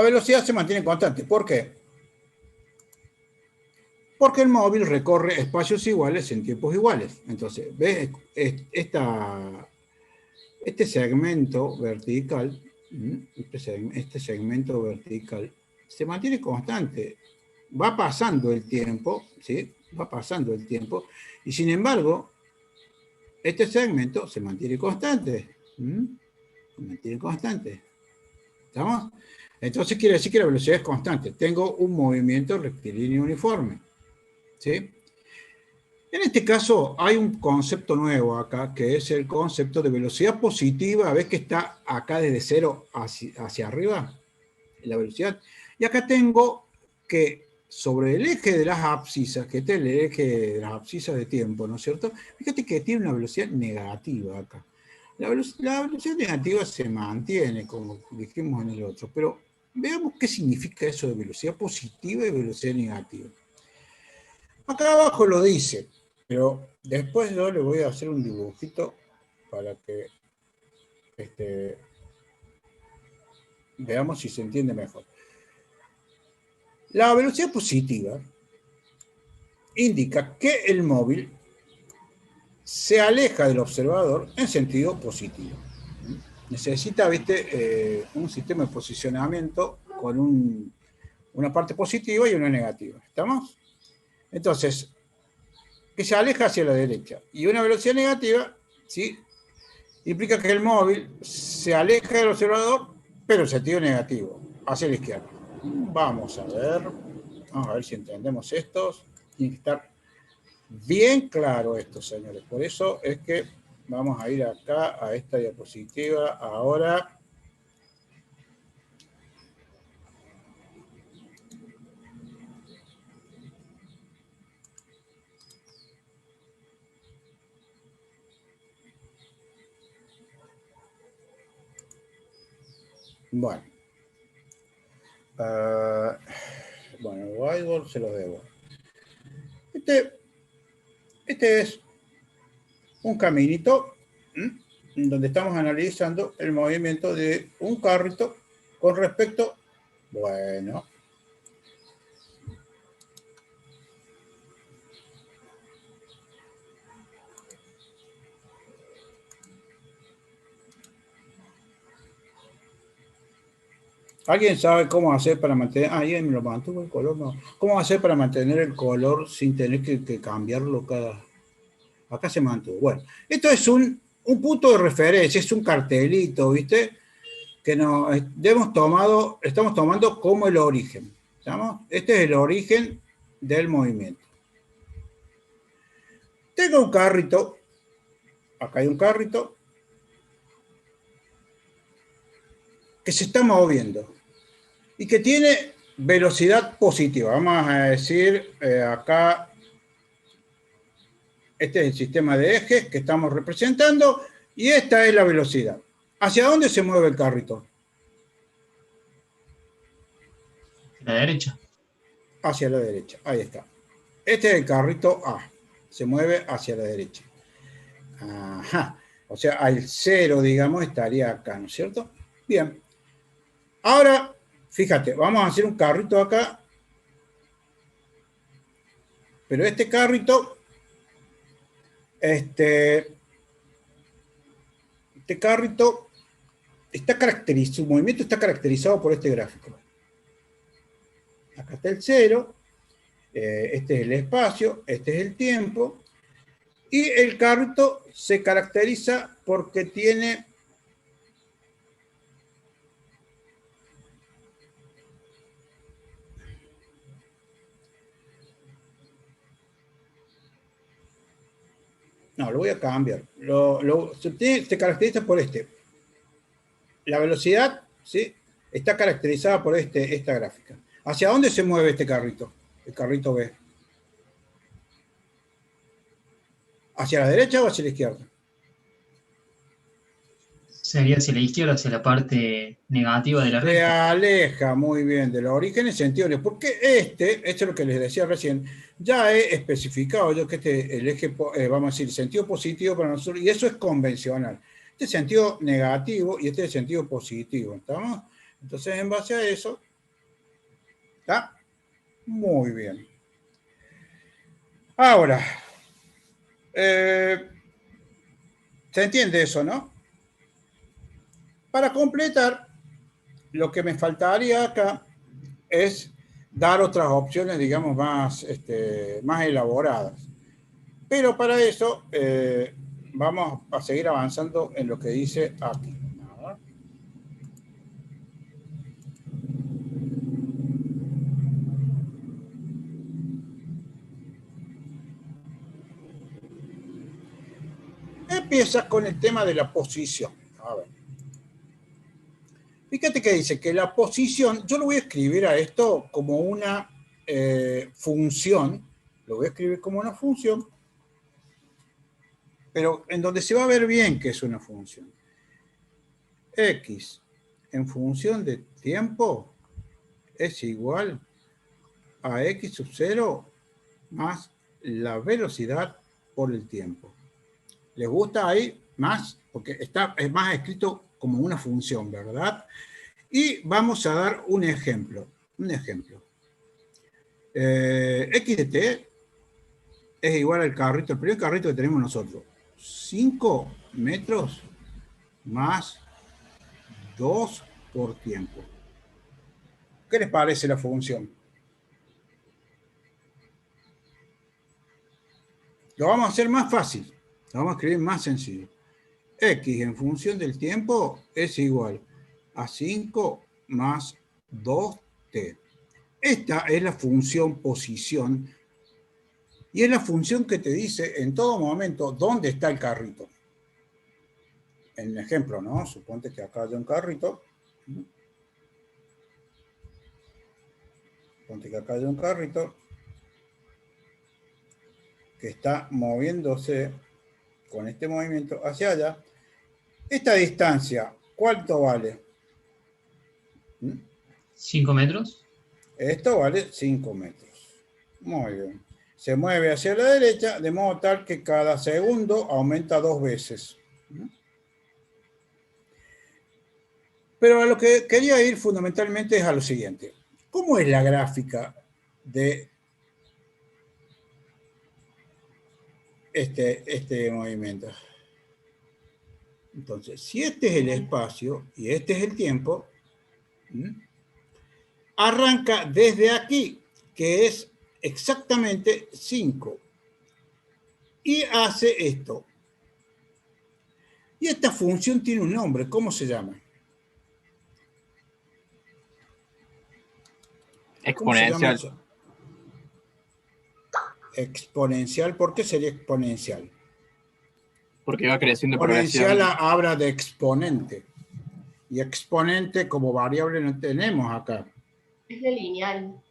Speaker 1: velocidad se mantiene constante. ¿Por qué? Porque el móvil recorre espacios iguales en tiempos iguales. Entonces, ¿ves? Este segmento vertical, se mantiene constante. Va pasando el tiempo, ¿sí? Va pasando el tiempo, y sin embargo, este segmento se mantiene constante. Se mantiene constante. ¿Estamos? Entonces quiere decir que la velocidad es constante. Tengo un movimiento rectilíneo uniforme. ¿Sí? En este caso hay un concepto nuevo acá, que es el concepto de velocidad positiva. ¿Ves que está acá desde cero hacia arriba? La velocidad. Y acá tengo que sobre el eje de las abscisas, que este es el eje de las abscisas de tiempo, ¿no es cierto? Fíjate que tiene una velocidad negativa acá. La velocidad negativa se mantiene, como dijimos en el otro, pero veamos qué significa eso de velocidad positiva y velocidad negativa. Acá abajo lo dice, pero después yo le voy a hacer un dibujito para que veamos si se entiende mejor. La velocidad positiva indica que el móvil se aleja del observador en sentido positivo. Necesita, ¿viste? Un sistema de posicionamiento con una parte positiva y una negativa. ¿Estamos? Entonces, que se aleja hacia la derecha. Y una velocidad negativa, ¿sí? Implica que el móvil se aleja del observador, pero en sentido negativo, hacia la izquierda. Vamos a ver si entendemos esto. Tiene que estar bien claro esto, señores. Por eso es que vamos a ir acá a esta diapositiva ahora. Bueno. Bueno, el whiteboard se los debo. Este es un caminito donde estamos analizando el movimiento de un carrito con respecto, bueno, ¿alguien sabe cómo hacer para mantener? Ahí me lo mantuvo el color, no. ¿Cómo hacer para mantener el color sin tener que cambiarlo cada? Acá se mantuvo. Bueno, esto es un punto de referencia, es un cartelito, ¿viste? Que estamos tomando como el origen. ¿Estamos? Este es el origen del movimiento. Tengo un carrito. Acá hay un carrito que se está moviendo y que tiene velocidad positiva. Vamos a decir acá, este es el sistema de ejes que estamos representando y esta es la velocidad. ¿Hacia dónde se mueve el carrito?
Speaker 5: La derecha.
Speaker 1: Hacia la derecha, ahí está. Este es el carrito A, se mueve hacia la derecha. Ajá, o sea, al cero, digamos, estaría acá, ¿no es cierto? Bien. Ahora, fíjate, vamos a hacer un carrito acá. Pero este carrito, este carrito está caracterizado, su movimiento está caracterizado por este gráfico. Acá está el cero, este es el espacio, este es el tiempo, y el carrito se caracteriza porque tiene no, lo voy a cambiar. Se caracteriza por este. La velocidad, ¿sí? Está caracterizada por esta gráfica. ¿Hacia dónde se mueve este carrito? El carrito B. ¿Hacia la derecha o hacia la izquierda?
Speaker 5: Sería hacia la izquierda, hacia la parte negativa de la
Speaker 1: Se
Speaker 5: recta.
Speaker 1: aleja muy bien de los orígenes sentidos, porque esto es lo que les decía recién, ya he especificado yo que el eje, vamos a decir, sentido positivo para nosotros, y eso es convencional. Este es sentido negativo y este es sentido positivo, ¿estamos? Entonces, en base a eso, ¿está? Muy bien. Ahora, ¿se entiende eso, no? Para completar, lo que me faltaría acá es dar otras opciones, digamos, más elaboradas. Pero para eso vamos a seguir avanzando en lo que dice aquí. empieza con el tema de la posición. A ver. Fíjate que dice que la posición, yo lo voy a escribir a esto como una función, lo voy a escribir como una función, pero en donde se va a ver bien que es una función. X en función de tiempo es igual a X sub 0 más la velocidad por el tiempo. ¿Les gusta ahí más? Porque es más escrito como una función, ¿verdad? Y vamos a dar un ejemplo. X de t es igual al carrito, el primer carrito que tenemos nosotros. 5 metros más 2 por tiempo. ¿Qué les parece la función? Lo vamos a hacer más fácil. Lo vamos a escribir más sencillo. X en función del tiempo es igual a 5 más 2t. Esta es la función posición y es la función que te dice en todo momento dónde está el carrito. En el ejemplo, ¿no? Suponte que acá hay un carrito. Suponte que acá hay un carrito que está moviéndose con este movimiento hacia allá. Esta distancia, ¿cuánto vale?
Speaker 5: 5 metros.
Speaker 1: Esto vale 5 metros. Muy bien. Se mueve hacia la derecha de modo tal que cada segundo aumenta 2 veces. Pero a lo que quería ir fundamentalmente es a lo siguiente. ¿Cómo es la gráfica de este movimiento? Entonces, si este es el espacio y este es el tiempo, arranca desde aquí, que es exactamente 5, y hace esto. Y esta función tiene un nombre, ¿cómo se llama?
Speaker 4: Exponencial.
Speaker 1: Exponencial, ¿por qué sería exponencial?
Speaker 4: Porque va creciendo
Speaker 1: Exponencial
Speaker 4: progresivamente.
Speaker 1: habla de exponente. Y exponente como variable no tenemos acá.
Speaker 3: Es de lineal.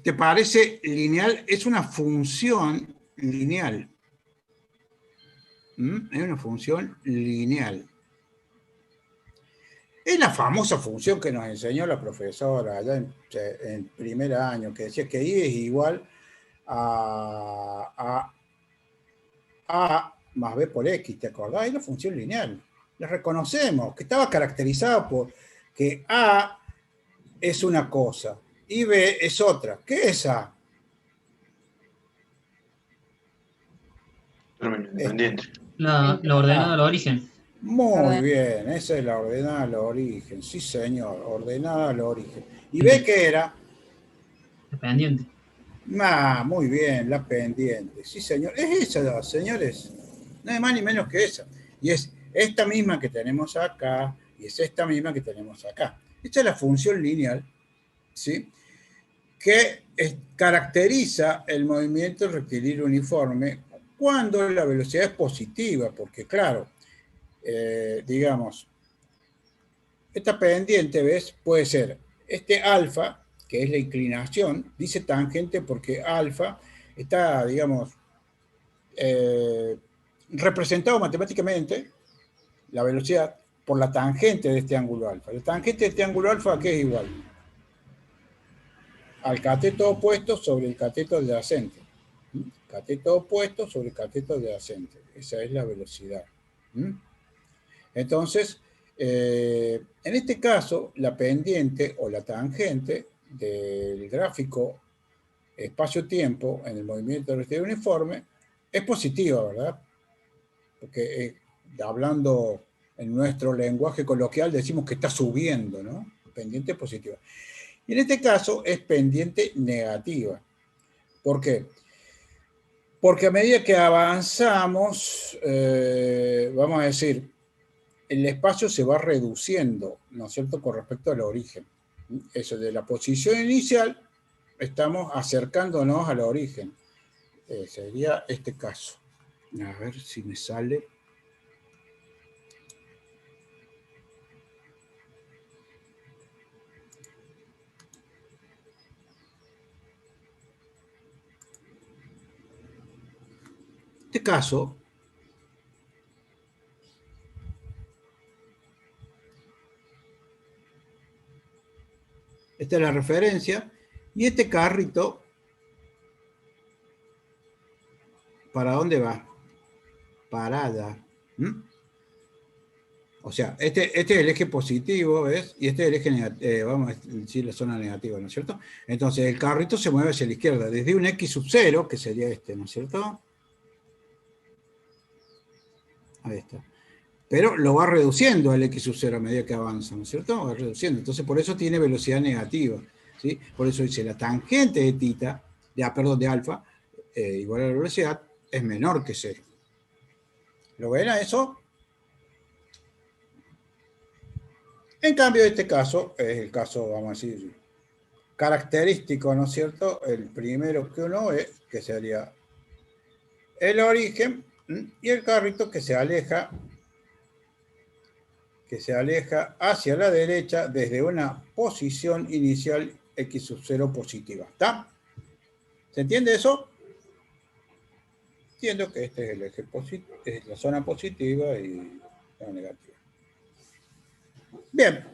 Speaker 1: ¿Te parece lineal? Es una función lineal. Es una función lineal. Es la famosa función que nos enseñó la profesora allá en primer año, que decía que I es igual a más B por X, ¿te acordás? Es la función lineal. La reconocemos, que estaba caracterizada por que A es una cosa y B es otra. ¿Qué es A?
Speaker 2: Término independiente.
Speaker 5: La ordenada al origen.
Speaker 1: Muy bien, esa es la ordenada al origen. Sí, señor, ordenada al origen. ¿Y B qué era?
Speaker 5: Dependiente.
Speaker 1: Muy bien, la pendiente. Sí, señor. Es esa, señores. No es más ni menos que esa. Y es esta misma que tenemos acá y es esta misma que tenemos acá. Esta es la función lineal, ¿sí? Que caracteriza el movimiento rectilíneo uniforme cuando la velocidad es positiva, porque claro, digamos, esta pendiente, ¿ves? Puede ser este alfa, que es la inclinación, dice tangente porque alfa está, digamos, representado matemáticamente, la velocidad, por la tangente de este ángulo alfa. La tangente de este ángulo alfa, ¿qué es igual? Al cateto opuesto sobre el cateto adyacente. Cateto opuesto sobre el cateto adyacente. Esa es la velocidad. Entonces, en este caso, la pendiente o la tangente del gráfico espacio-tiempo en el movimiento rectilíneo uniforme es positiva, ¿verdad? Porque hablando en nuestro lenguaje coloquial decimos que está subiendo, ¿no? Pendiente positiva. Y en este caso es pendiente negativa. ¿Por qué? Porque a medida que avanzamos, vamos a decir, el espacio se va reduciendo, ¿no es cierto?, con respecto al origen. Eso de la posición inicial, estamos acercándonos al origen. Sería este caso. A ver si me sale. Este caso, esta es la referencia, y este carrito, ¿para dónde va? Parada. ¿Mm? O sea, este es el eje positivo, ¿ves? Y este es el eje negativo, vamos a decir la zona negativa, ¿no es cierto? Entonces el carrito se mueve hacia la izquierda, desde un X sub 0, que sería este, ¿no es cierto? Ahí está. Pero lo va reduciendo al X sub 0 a medida que avanza, ¿no es cierto? Va reduciendo. Entonces por eso tiene velocidad negativa, ¿sí? Por eso dice la tangente de tita, de alfa, igual a la velocidad, es menor que 0. ¿Lo ven a eso? En cambio, este caso es el caso, vamos a decir, característico, ¿no es cierto? El primero que uno ve, que sería el origen, y el carrito que se aleja hacia la derecha desde una posición inicial X sub 0 positiva. ¿Está? ¿Se entiende eso? Entiendo que este es el eje positivo, es la zona positiva y la negativa. Bien.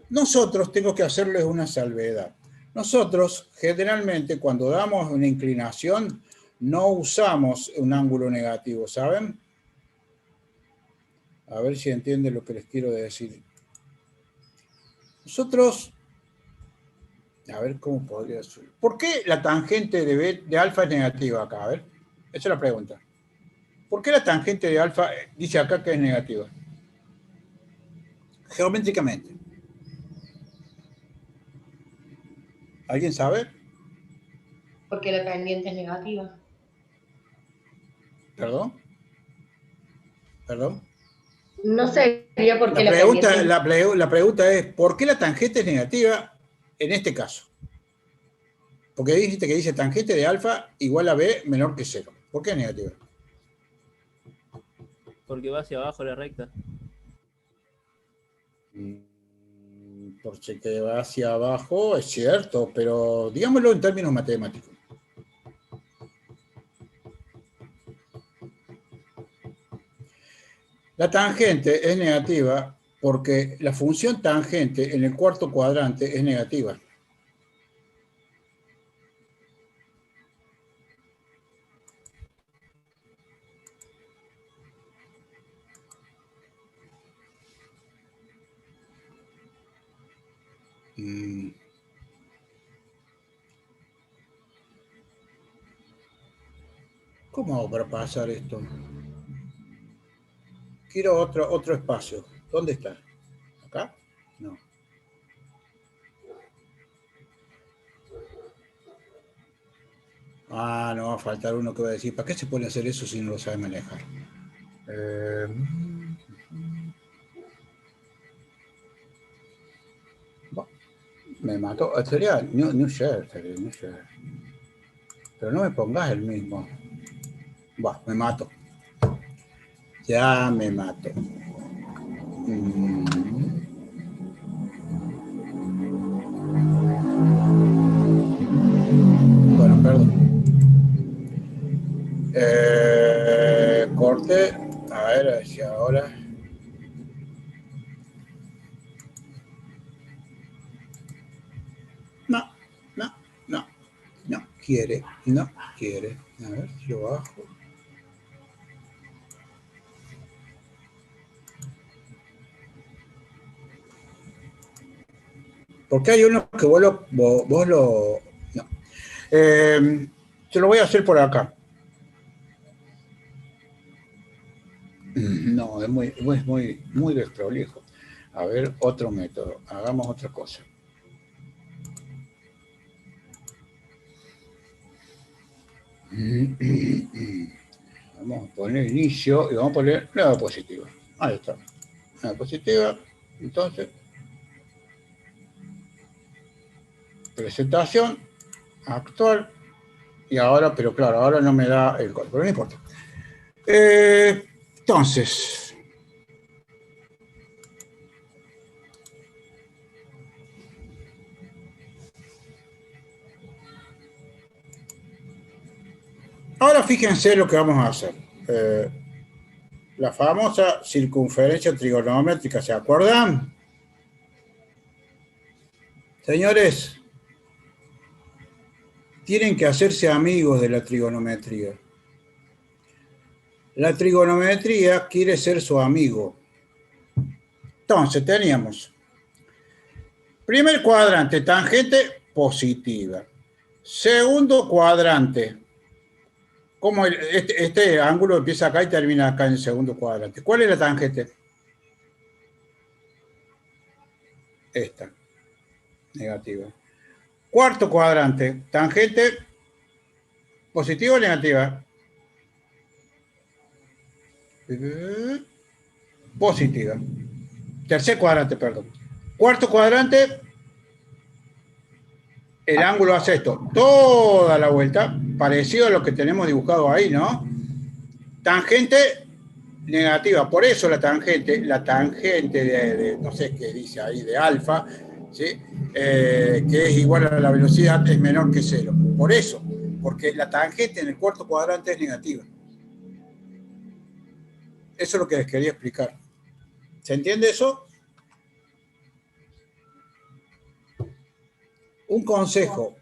Speaker 1: Nosotros tengo que hacerles una salvedad. Nosotros generalmente cuando damos una inclinación no usamos un ángulo negativo, ¿saben? A ver si entienden lo que les quiero decir. Nosotros, a ver cómo podría ser. ¿Por qué la tangente de alfa es negativa acá? A ver, esa es la pregunta. ¿Por qué la tangente de alfa dice acá que es negativa? Geométricamente. ¿Alguien sabe?
Speaker 3: Porque la pendiente es negativa.
Speaker 1: ¿Perdón? ¿Perdón?
Speaker 3: No sería porque
Speaker 1: La pregunta,
Speaker 3: pendiente...
Speaker 1: la pregunta es, ¿por qué la tangente es negativa en este caso? Porque dijiste que dice tangente de alfa igual a b menor que 0. ¿Por qué es negativa?
Speaker 8: Porque va hacia abajo la recta.
Speaker 1: Porque va hacia abajo, es cierto, pero digámoslo en términos matemáticos. La tangente es negativa porque la función tangente en el cuarto cuadrante es negativa. ¿Cómo hago para pasar esto? Quiero otro espacio. ¿Dónde está? ¿Acá? No. Ah, no va a faltar uno que va a decir, ¿para qué se pone a hacer eso si no lo sabe manejar? Me mató. Sería New Share. Pero no me pongas el mismo. Me mato. Ya me mato. Bueno, perdón. Corte. A ver si ahora. No quiere. A ver si lo bajo. Porque hay uno que vos lo... No. Se lo voy a hacer por acá. No, es muy desprolijo. A ver, otro método. Hagamos otra cosa. Vamos a poner inicio y vamos a poner nueva positiva. Ahí está. Nueva positiva. Entonces, presentación actual. Y ahora, pero claro, ahora no me da el código, pero no importa. Entonces, ahora fíjense lo que vamos a hacer. La famosa circunferencia trigonométrica, ¿se acuerdan? Señores, tienen que hacerse amigos de la trigonometría. La trigonometría quiere ser su amigo. Entonces, teníamos primer cuadrante, tangente positiva. Segundo cuadrante, como este ángulo empieza acá y termina acá en el segundo cuadrante. ¿Cuál es la tangente? Esta, negativa. Cuarto cuadrante, tangente positiva o negativa. Positiva. Tercer cuadrante, perdón. Cuarto cuadrante, el ángulo hace esto, toda la vuelta, parecido a lo que tenemos dibujado ahí, ¿no? Tangente negativa, por eso la tangente de no sé qué dice ahí, de alfa, ¿sí? Que es igual a la velocidad, es menor que cero. Por eso, porque la tangente en el cuarto cuadrante es negativa. Eso es lo que les quería explicar. ¿Se entiende eso? Un consejo,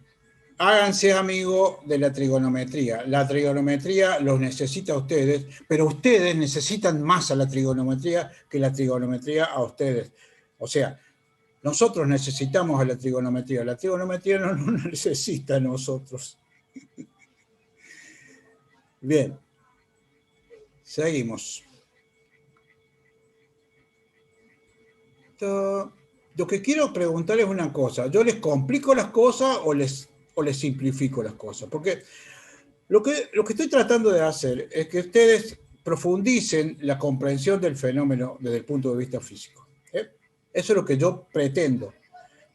Speaker 1: háganse amigos de la trigonometría. La trigonometría los necesita a ustedes, pero ustedes necesitan más a la trigonometría que la trigonometría a ustedes. O sea, nosotros necesitamos a la trigonometría no nos necesita a nosotros. Bien, seguimos. Lo que quiero preguntarles es una cosa. ¿Yo les complico las cosas o les simplifico las cosas? Porque lo que estoy tratando de hacer es que ustedes profundicen la comprensión del fenómeno desde el punto de vista físico. Eso es lo que yo pretendo.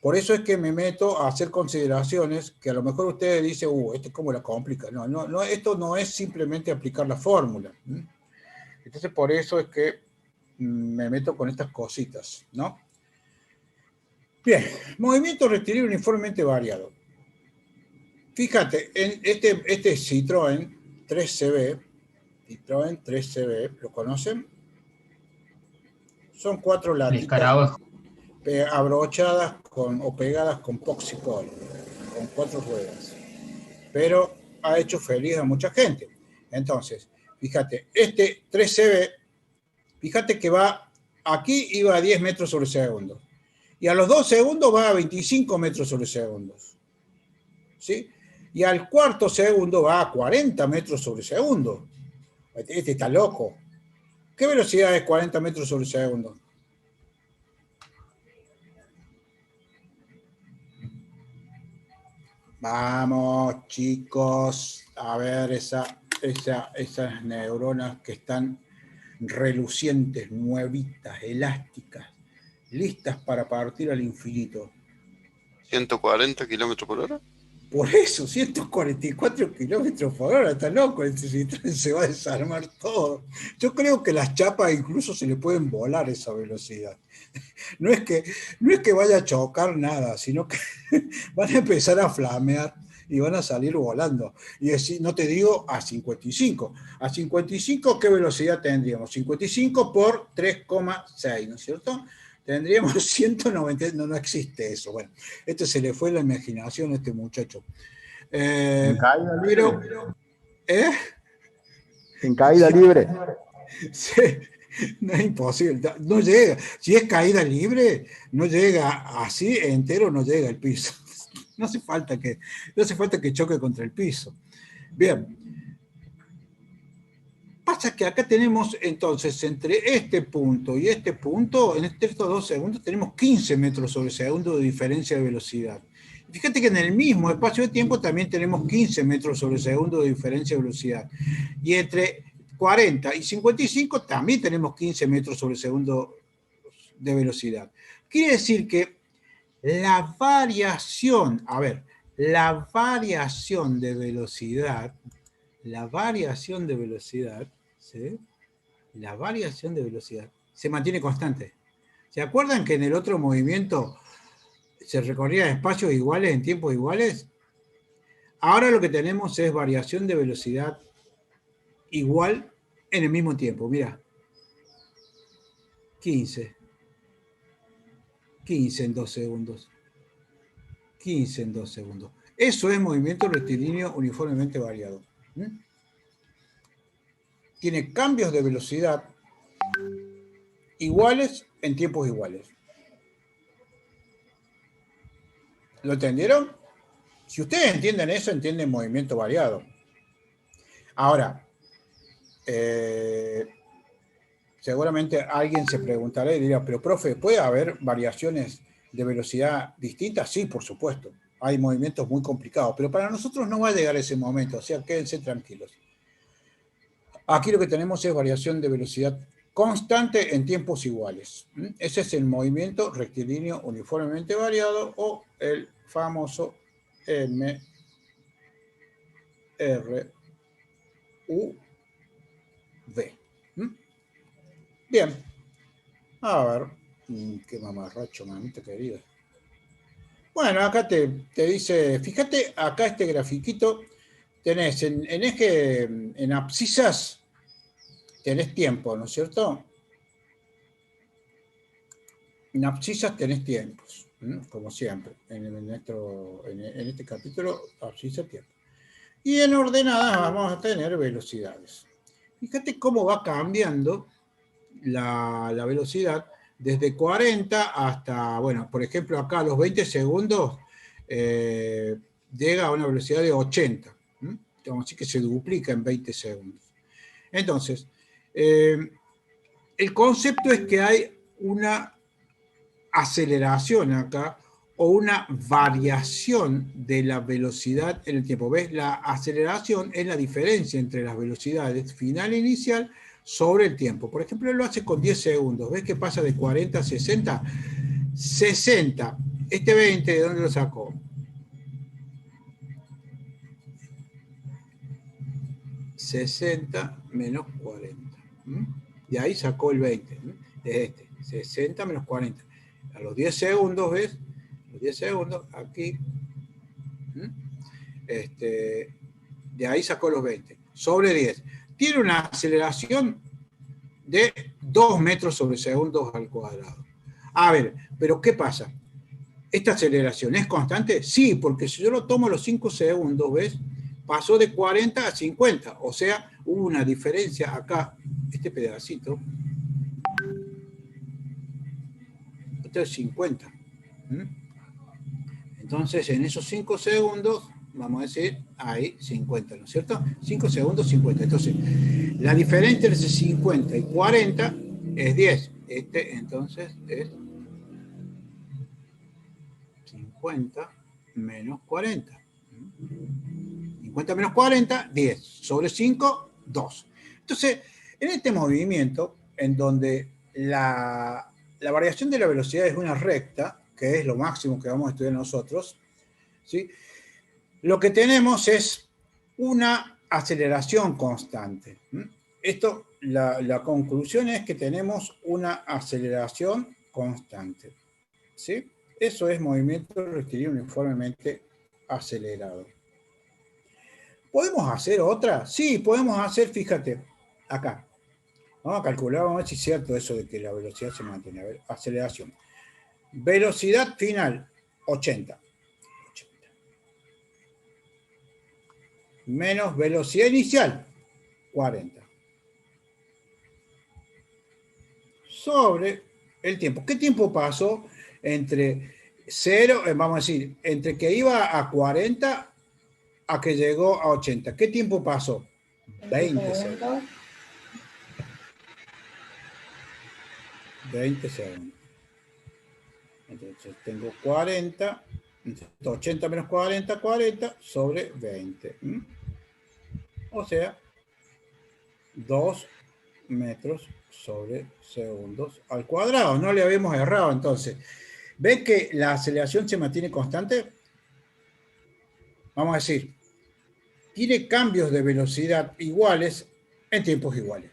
Speaker 1: Por eso es que me meto a hacer consideraciones que a lo mejor ustedes dicen, esto es como la complica. No, esto no es simplemente aplicar la fórmula. Entonces, por eso es que me meto con estas cositas, ¿no? Bien, movimiento rectilíneo uniformemente variado. Fíjate, en este Citroën 3CB, ¿lo conocen? Son 4
Speaker 5: El
Speaker 1: latitas
Speaker 5: escarabajo.
Speaker 1: abrochadas o pegadas con Poxipol, con 4 ruedas. Pero ha hecho feliz a mucha gente. Entonces, fíjate, este 3CB, fíjate que aquí iba a 10 metros sobre segundo. Y a los 2 segundos va a 25 metros sobre segundos. ¿Sí? Y al cuarto segundo va a 40 metros sobre segundo. Este está loco. ¿Qué velocidad es 40 metros sobre segundo? Vamos, chicos, a ver esas neuronas que están relucientes, nuevitas, elásticas, listas para partir al infinito.
Speaker 9: 140 kilómetros por hora.
Speaker 1: Por eso, 144 kilómetros por hora, está loco, se va a desarmar todo. Yo creo que las chapas incluso se le pueden volar esa velocidad. No es que vaya a chocar nada, sino que van a empezar a flamear y van a salir volando. Y decir, no te digo a 55. A 55, ¿qué velocidad tendríamos? 55 por 3,6, ¿no es cierto? Tendríamos 190, no existe eso. Bueno, se le fue la imaginación a este muchacho.
Speaker 10: En caída libre.
Speaker 1: ¿Eh?
Speaker 10: En caída libre.
Speaker 1: Sí, no es imposible. No llega. Si es caída libre, no llega así, entero no llega al piso. No hace falta que choque contra el piso. Bien. Pasa que acá tenemos, entonces, entre este punto y este punto, en estos 2 segundos, tenemos 15 metros sobre segundo de diferencia de velocidad. Fíjate que en el mismo espacio de tiempo también tenemos 15 metros sobre segundo de diferencia de velocidad. Y entre 40 y 55 también tenemos 15 metros sobre segundo de velocidad. Quiere decir que la variación la variación de velocidad, ¿sí? La variación de velocidad se mantiene constante. ¿Se acuerdan que en el otro movimiento se recorrían espacios iguales en tiempos iguales? Ahora lo que tenemos es variación de velocidad igual en el mismo tiempo. Mira, 15 en 2 segundos. 15 en 2 segundos. Eso es movimiento rectilíneo uniformemente variado. Tiene cambios de velocidad iguales en tiempos iguales. ¿Lo entendieron? Si ustedes entienden eso, entienden movimiento variado. Ahora, seguramente alguien se preguntará y dirá, pero profe, ¿puede haber variaciones de velocidad distintas? Sí, por supuesto. Hay movimientos muy complicados, pero para nosotros no va a llegar ese momento, o sea, quédense tranquilos. Aquí lo que tenemos es variación de velocidad constante en tiempos iguales. Ese es el movimiento rectilíneo uniformemente variado o el famoso MRUV. Bien. A ver. Qué mamarracho, mamita querida. Bueno, acá te dice, fíjate, acá este grafiquito, tenés en abscisas, tenés tiempo, ¿no es cierto? En abscisas tenés tiempos, como siempre, en este capítulo, abscisa tiempo. Y en ordenadas vamos a tener velocidades. Fíjate cómo va cambiando la velocidad desde 40 hasta, bueno, por ejemplo, acá a los 20 segundos llega a una velocidad de 80. Vamos a decir que se duplica en 20 segundos. Entonces, el concepto es que hay una aceleración acá o una variación de la velocidad en el tiempo. ¿Ves? La aceleración es la diferencia entre las velocidades final e inicial sobre el tiempo. Por ejemplo, él lo hace con 10 segundos. ¿Ves que pasa de 40 a 60? 60. Este 20, ¿de dónde lo sacó? 60 menos 40. De ahí sacó el 20. De este. 60 menos 40. A los 10 segundos, ¿ves? Los 10 segundos, aquí. De ahí sacó los 20. Sobre 10. Tiene una aceleración de 2 metros sobre segundos al cuadrado. A ver, pero ¿qué pasa? ¿Esta aceleración es constante? Sí, porque si yo lo tomo a los 5 segundos, ¿ves? Pasó de 40 a 50. O sea, hubo una diferencia acá, este pedacito. Esto es 50. Entonces, en esos 5 segundos, vamos a decir, hay 50, ¿no es cierto? 5 segundos, 50. Entonces, la diferencia entre 50 y 40 es 10. Entonces, es 50 menos 40. 50 menos 40, 10. Sobre 5, 2. Entonces, en este movimiento, en donde la variación de la velocidad es una recta, que es lo máximo que vamos a estudiar nosotros, ¿sí? Lo que tenemos es una aceleración constante. Esto, la conclusión es que tenemos una aceleración constante, ¿sí? Eso es movimiento rectilíneo uniformemente acelerado. ¿Podemos hacer otra? Sí, podemos hacer, fíjate, acá. Vamos a calcular, vamos a ver si es cierto eso de que la velocidad se mantiene. A ver, aceleración. Velocidad final, 80. Menos velocidad inicial, 40. Sobre el tiempo. ¿Qué tiempo pasó entre 0, vamos a decir, entre que iba a 40 a que llegó a 80? ¿Qué tiempo pasó? 20 segundos. 20 segundos. Entonces tengo 40, 80 menos 40, 40 sobre 20. O sea, 2 metros sobre segundos al cuadrado. No le habíamos errado entonces. ¿Ven que la aceleración se mantiene constante? vamos a decir, tiene cambios de velocidad iguales en tiempos iguales.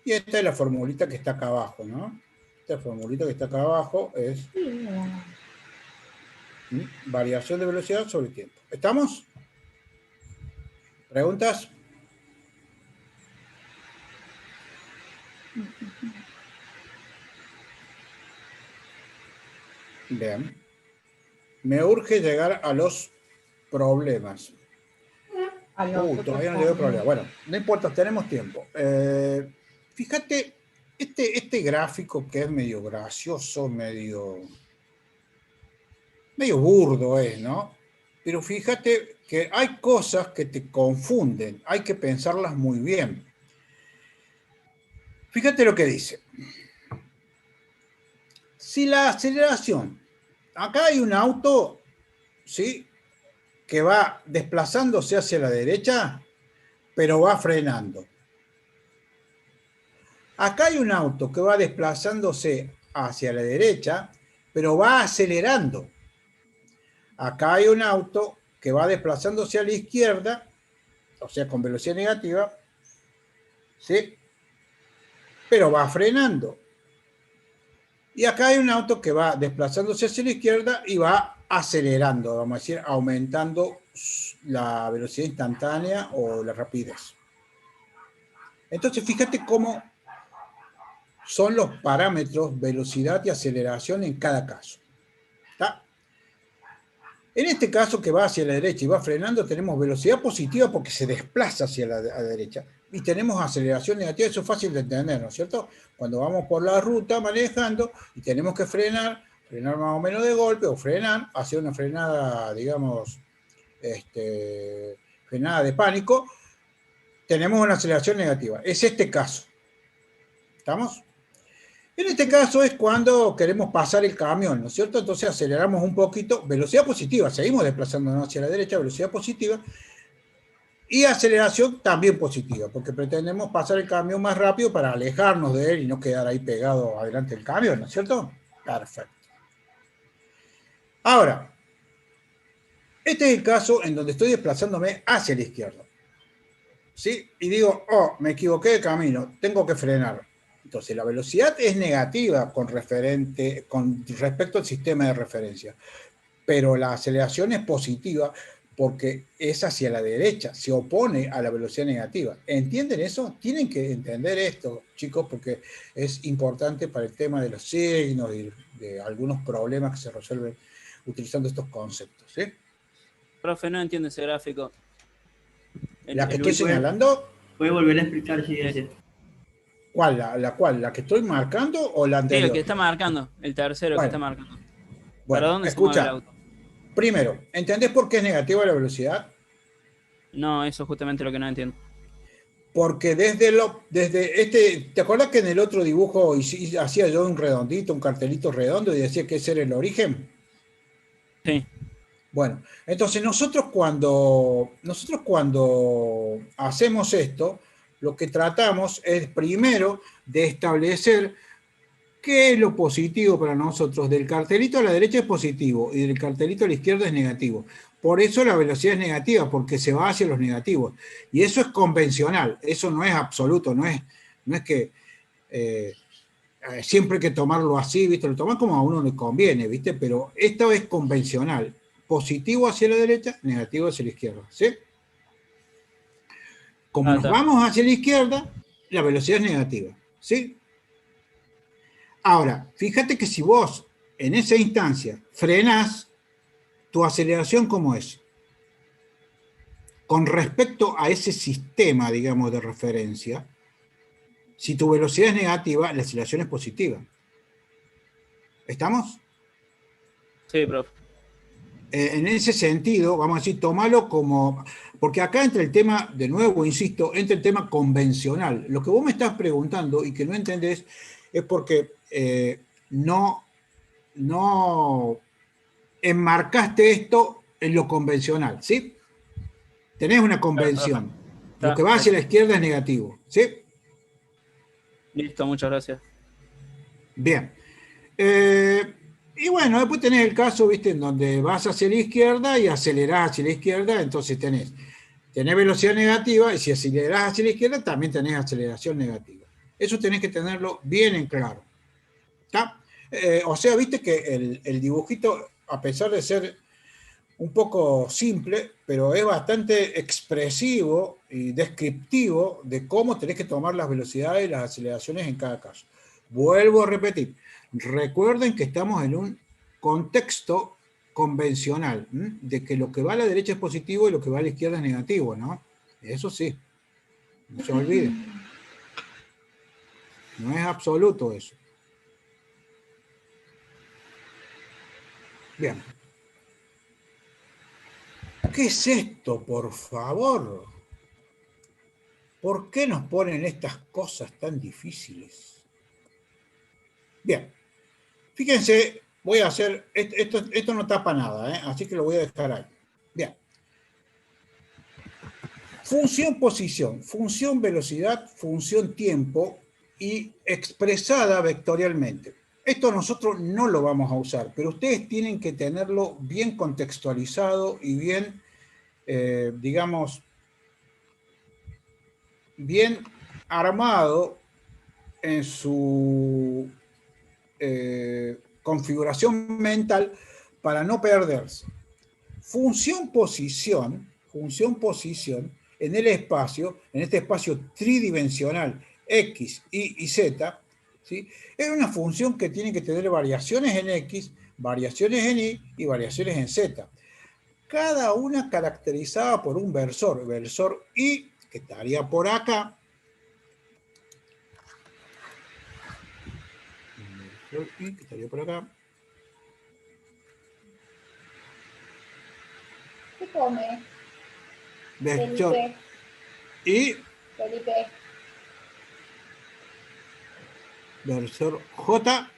Speaker 1: Y esta es la formulita que está acá abajo, ¿no? Esta formulita que está acá abajo es variación de velocidad sobre tiempo. ¿Estamos? ¿Preguntas? Bien. Me urge llegar a los problemas. Todavía no llegué a problemas. Bueno, no importa, tenemos tiempo. Fíjate, este gráfico que es medio gracioso, medio burdo es, ¿no? Pero fíjate que hay cosas que te confunden, hay que pensarlas muy bien. Fíjate lo que dice. Si la aceleración, acá hay un auto, ¿sí?, que va desplazándose hacia la derecha, pero va frenando. Acá hay un auto que va desplazándose hacia la derecha, pero va acelerando. Acá hay un auto que va desplazándose a la izquierda, o sea, con velocidad negativa, ¿sí?, pero va frenando. Y acá hay un auto que va desplazándose hacia la izquierda y va acelerando, vamos a decir, aumentando la velocidad instantánea o la rapidez. Entonces, fíjate cómo son los parámetros velocidad y aceleración en cada caso. ¿Está? En este caso que va hacia la derecha y va frenando, tenemos velocidad positiva porque se desplaza hacia la derecha. Y tenemos aceleración negativa, eso es fácil de entender, ¿no es cierto? Cuando vamos por la ruta manejando y tenemos que frenar más o menos de golpe, o frenar, hacer una frenada, digamos, frenada de pánico, tenemos una aceleración negativa. Es este caso. ¿Estamos? En este caso es cuando queremos pasar el camión, ¿no es cierto? Entonces aceleramos un poquito, velocidad positiva, seguimos desplazándonos hacia la derecha, velocidad positiva, y aceleración también positiva, porque pretendemos pasar el camión más rápido para alejarnos de él y no quedar ahí pegado adelante del camión, ¿no es cierto? Perfecto. Ahora, este es el caso en donde estoy desplazándome hacia la izquierda, ¿sí? Y digo, oh, me equivoqué de camino, tengo que frenar. Entonces, la velocidad es negativa con respecto al sistema de referencia, pero la aceleración es positiva porque es hacia la derecha, se opone a la velocidad negativa. ¿Entienden eso? Tienen que entender esto, chicos, porque es importante para el tema de los signos y de algunos problemas que se resuelven utilizando estos conceptos, ¿sí?
Speaker 8: Profe, no entiendo ese gráfico.
Speaker 1: ¿La que estoy señalando?
Speaker 6: ¿Puede volver a explicar si dice?
Speaker 1: ¿Cuál? ¿La que estoy marcando o la
Speaker 8: Sí,
Speaker 1: anterior?
Speaker 8: el que está marcando, el tercero que está marcando. ¿Para dónde se mueve el
Speaker 1: escucha.
Speaker 8: auto?
Speaker 1: Primero, ¿entendés por qué es negativa la velocidad?
Speaker 8: No, eso es justamente lo que no entiendo.
Speaker 1: Porque ¿te acordás que en el otro dibujo hacía yo un redondito, un cartelito redondo y decía que ese era el origen?
Speaker 8: Sí.
Speaker 1: Bueno, entonces nosotros cuando hacemos esto, lo que tratamos es primero de establecer qué es lo positivo para nosotros. Del cartelito a la derecha es positivo y del cartelito a la izquierda es negativo. Por eso la velocidad es negativa, porque se va hacia los negativos. Y eso es convencional, eso no es absoluto, no es que siempre hay que tomarlo así, ¿viste? Lo toman como a uno le conviene, ¿viste? Pero esto es convencional. Positivo hacia la derecha, negativo hacia la izquierda, ¿sí? Como nos vamos hacia la izquierda, la velocidad es negativa, ¿sí? Ahora, fíjate que si vos en esa instancia frenás, tu aceleración, ¿cómo es? Con respecto a ese sistema, digamos, de referencia, si tu velocidad es negativa, la aceleración es positiva. ¿Estamos?
Speaker 8: Sí, profe.
Speaker 1: En ese sentido, vamos a decir, tómalo como... Porque acá entra el tema, de nuevo, insisto, entra el tema convencional. Lo que vos me estás preguntando y que no entendés es porque no enmarcaste esto en lo convencional, ¿sí? Tenés una convención. Lo que va hacia la izquierda es negativo, ¿sí?
Speaker 8: Listo, muchas gracias.
Speaker 1: Bien. Y bueno, después tenés el caso, ¿viste? En donde vas hacia la izquierda y acelerás hacia la izquierda, entonces tenés velocidad negativa, y si acelerás hacia la izquierda, también tenés aceleración negativa. Eso tenés que tenerlo bien en claro. ¿Está? O sea, viste que el dibujito, a pesar de ser un poco simple, pero es bastante expresivo y descriptivo de cómo tenés que tomar las velocidades y las aceleraciones en cada caso. Vuelvo a repetir, recuerden que estamos en un contexto convencional, de que lo que va a la derecha es positivo y lo que va a la izquierda es negativo, ¿no? Eso sí, no se olviden. No es absoluto eso. Bien. ¿Qué es esto, por favor? ¿Por qué nos ponen estas cosas tan difíciles? Bien. Fíjense, voy a hacer, esto no tapa nada, así que lo voy a dejar ahí. Bien. Función posición, función velocidad, función tiempo y expresada vectorialmente. Esto nosotros no lo vamos a usar, pero ustedes tienen que tenerlo bien contextualizado y bien, digamos, bien armado en su configuración mental para no perderse. Función posición en el espacio, en este espacio tridimensional X, Y y Z, ¿sí? Es una función que tiene que tener variaciones en X, variaciones en Y y variaciones en Z. Cada una caracterizada por un versor. Versor Y, que estaría por acá. Versor Y, que estaría por acá.
Speaker 3: ¿Qué come?
Speaker 1: Versor
Speaker 3: Felipe.
Speaker 1: Y.
Speaker 3: Felipe.
Speaker 1: Versor J.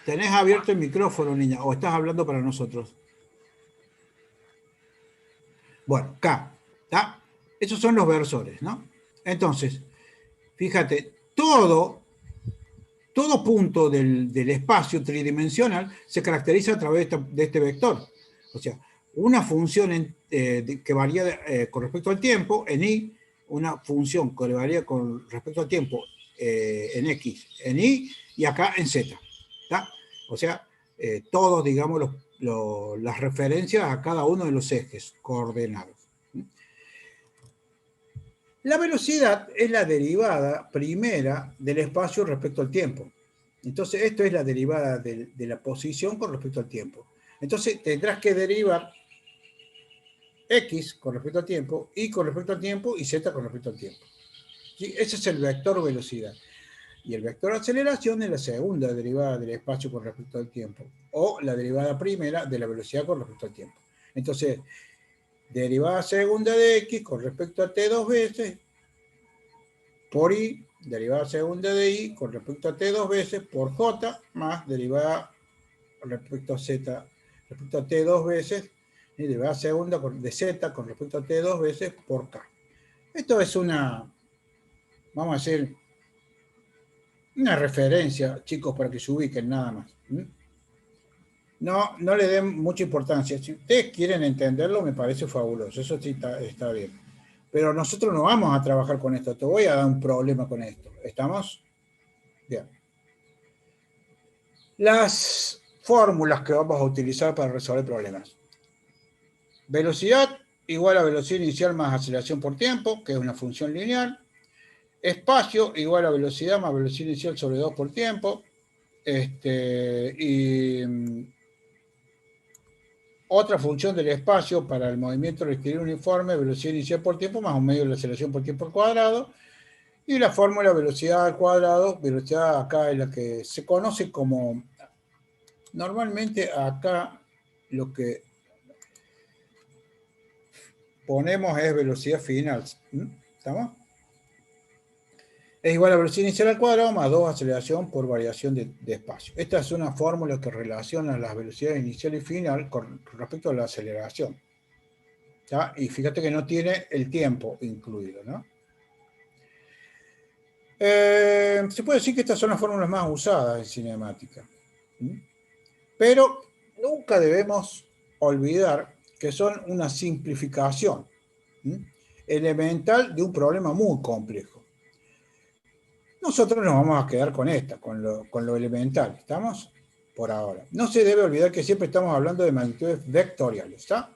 Speaker 1: ¿Tenés abierto el micrófono, niña? ¿O estás hablando para nosotros? Bueno, K. ¿Está? Esos son los versores, ¿no? Entonces, fíjate, todo punto del espacio tridimensional se caracteriza a través de este vector. O sea, una función que varía con respecto al tiempo en Y, una función que varía con respecto al tiempo en X, en Y y acá en Z. ¿Está? O sea, todos, digamos, las referencias a cada uno de los ejes coordenados. La velocidad es la derivada primera del espacio respecto al tiempo. Entonces, esto es la derivada de la posición con respecto al tiempo. Entonces, tendrás que derivar X con respecto al tiempo, Y con respecto al tiempo y Z con respecto al tiempo. ¿Sí? Ese es el vector velocidad. Y el vector aceleración es la segunda derivada del espacio con respecto al tiempo, o la derivada primera de la velocidad con respecto al tiempo. Entonces, derivada segunda de X con respecto a T dos veces por Y, derivada segunda de Y con respecto a T dos veces por J, más derivada respecto a Z, respecto a T dos veces, y derivada segunda de Z con respecto a T dos veces por K. Esto es una, vamos a decir, una referencia, chicos, para que se ubiquen nada más. No le den mucha importancia. Si ustedes quieren entenderlo, me parece fabuloso. Eso sí está bien. Pero nosotros no vamos a trabajar con esto. Te voy a dar un problema con esto. ¿Estamos? Bien. Las fórmulas que vamos a utilizar para resolver problemas. Velocidad igual a velocidad inicial más aceleración por tiempo, que es una función lineal. Espacio igual a velocidad más velocidad inicial sobre 2 por tiempo. Y otra función del espacio para el movimiento rectilíneo uniforme, velocidad inicial por tiempo más un medio de la aceleración por tiempo al cuadrado. Y la fórmula velocidad al cuadrado, velocidad acá es la que se conoce como, normalmente acá lo que ponemos es velocidad final. ¿Estamos? Es igual a velocidad inicial al cuadrado más 2 aceleración por variación de espacio. Esta es una fórmula que relaciona las velocidades inicial y final con respecto a la aceleración. ¿Tá? Y fíjate que no tiene el tiempo incluido, ¿no? Se puede decir que estas son las fórmulas más usadas en cinemática. Pero nunca debemos olvidar que son una simplificación elemental de un problema muy complejo. Nosotros nos vamos a quedar con esta, con lo elemental, ¿estamos? Por ahora. No se debe olvidar que siempre estamos hablando de magnitudes vectoriales, ¿está?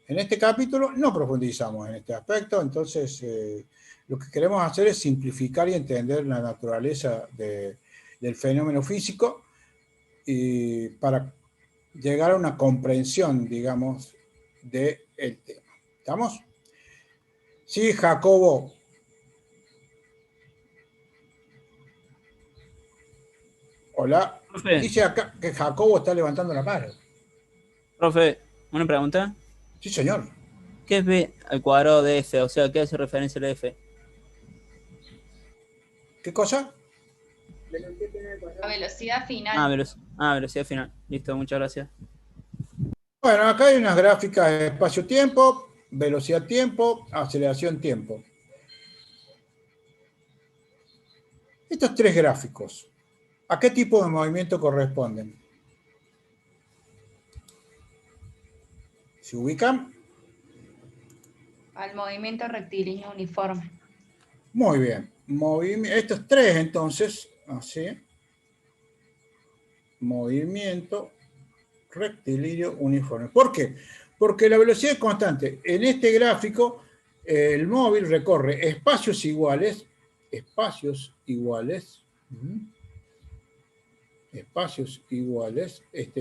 Speaker 1: En este capítulo no profundizamos en este aspecto, entonces lo que queremos hacer es simplificar y entender la naturaleza del fenómeno físico y para llegar a una comprensión, digamos, del tema. ¿Estamos? Sí, Jacobo. Hola.
Speaker 8: Profe.
Speaker 1: Dice acá que Jacobo está levantando la mano.
Speaker 8: Profe, una pregunta.
Speaker 1: Sí, señor.
Speaker 8: ¿Qué es B al cuadrado de F? O sea, ¿qué hace referencia a la F?
Speaker 1: ¿Qué cosa?
Speaker 3: La velocidad final.
Speaker 8: Velocidad final. Listo, muchas gracias.
Speaker 1: Bueno, acá hay unas gráficas de espacio-tiempo, velocidad-tiempo, aceleración-tiempo. Estos tres gráficos, ¿a qué tipo de movimiento corresponden? ¿Se ubican?
Speaker 3: Al movimiento rectilíneo uniforme.
Speaker 1: Muy bien. Estos tres, entonces, así. Movimiento rectilíneo uniforme. ¿Por qué? Porque la velocidad es constante. En este gráfico, el móvil recorre espacios iguales, este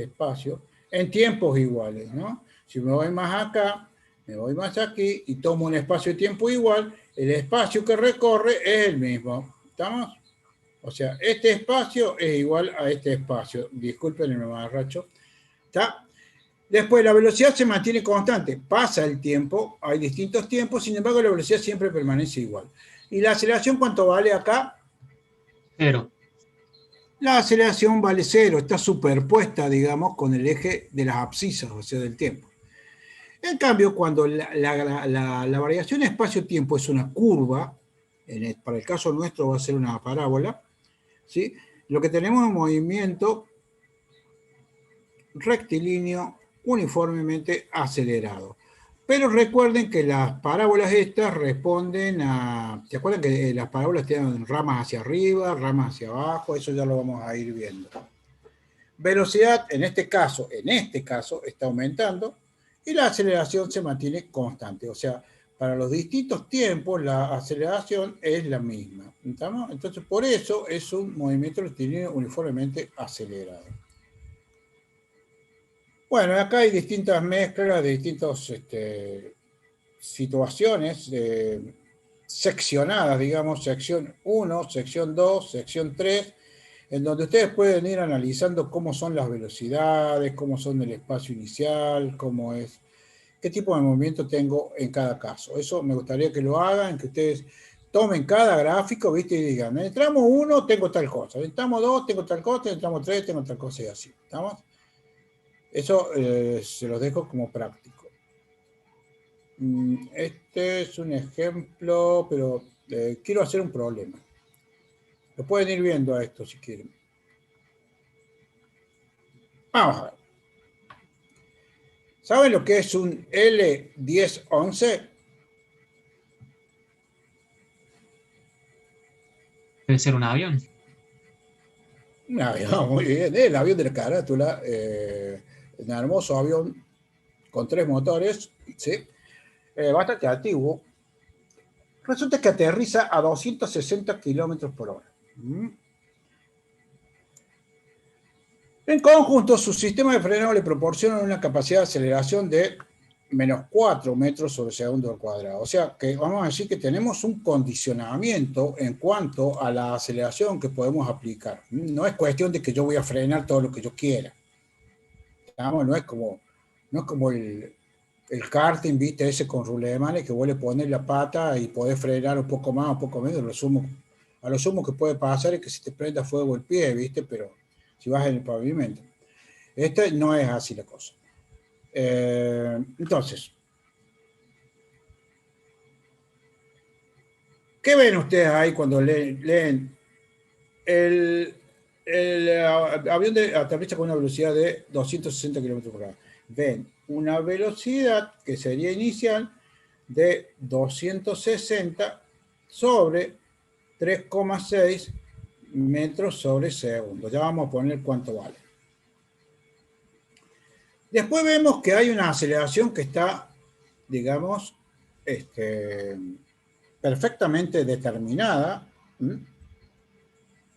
Speaker 1: espacio, en tiempos iguales, ¿no? Si me voy más acá, me voy más aquí y tomo un espacio de tiempo igual, el espacio que recorre es el mismo. ¿Estamos? O sea, este espacio es igual a este espacio. Disculpen el mamarracho. ¿Está? Después, la velocidad se mantiene constante. Pasa el tiempo, hay distintos tiempos, sin embargo, la velocidad siempre permanece igual. ¿Y la aceleración cuánto vale acá?
Speaker 5: 0.
Speaker 1: La aceleración vale 0, está superpuesta, digamos, con el eje de las abscisas, o sea, del tiempo. En cambio, cuando la variación espacio-tiempo es una curva, para el caso nuestro va a ser una parábola, ¿sí? Lo que tenemos es un movimiento rectilíneo uniformemente acelerado. Pero recuerden que las parábolas estas responden a... ¿Se acuerdan que las parábolas tienen ramas hacia arriba, ramas hacia abajo? Eso ya lo vamos a ir viendo. Velocidad, en este caso, está aumentando y la aceleración se mantiene constante. O sea, para los distintos tiempos la aceleración es la misma. ¿Entendemos? Entonces, por eso es un movimiento rectilíneo uniformemente acelerado. Bueno, acá hay distintas mezclas de distintas situaciones seccionadas, digamos, sección 1, sección 2, sección 3, en donde ustedes pueden ir analizando cómo son las velocidades, cómo son el espacio inicial, cómo es, qué tipo de movimiento tengo en cada caso. Eso me gustaría que lo hagan, que ustedes tomen cada gráfico, ¿viste? Y digan, en el tramo 1 tengo tal cosa, en el tramo 2 tengo tal cosa, en el tramo 3 tengo tal cosa y así. ¿Estamos? Eso se los dejo como práctico. Este es un ejemplo, pero quiero hacer un problema. Lo pueden ir viendo a esto si quieren. Vamos a ver. ¿Saben lo que es un L1011?
Speaker 5: Debe ser un avión.
Speaker 1: Un avión, muy bien. El avión de la carátula. Un hermoso avión con 3 motores. ¿Sí? Bastante antiguo. Resulta que aterriza a 260 kilómetros por hora. En conjunto, su sistema de frenado le proporciona una capacidad de aceleración de menos 4 metros sobre segundo al cuadrado. O sea, que vamos a decir que tenemos un condicionamiento en cuanto a la aceleración que podemos aplicar. No es cuestión de que yo voy a frenar todo lo que yo quiera. No es como el karting, ¿viste? Ese con rulemanes que vos le pones la pata y podés frenar un poco más, un poco menos. A lo sumo que puede pasar es que se te prenda fuego el pie, ¿viste? Pero si vas en el pavimento. Este no es así la cosa. Entonces, ¿qué ven ustedes ahí cuando leen avión aterriza con una velocidad de 260 kilómetros por hora. Ven una velocidad que sería inicial de 260 sobre 3,6 metros sobre segundo. Ya vamos a poner cuánto vale. Después vemos que hay una aceleración que está, digamos, perfectamente determinada,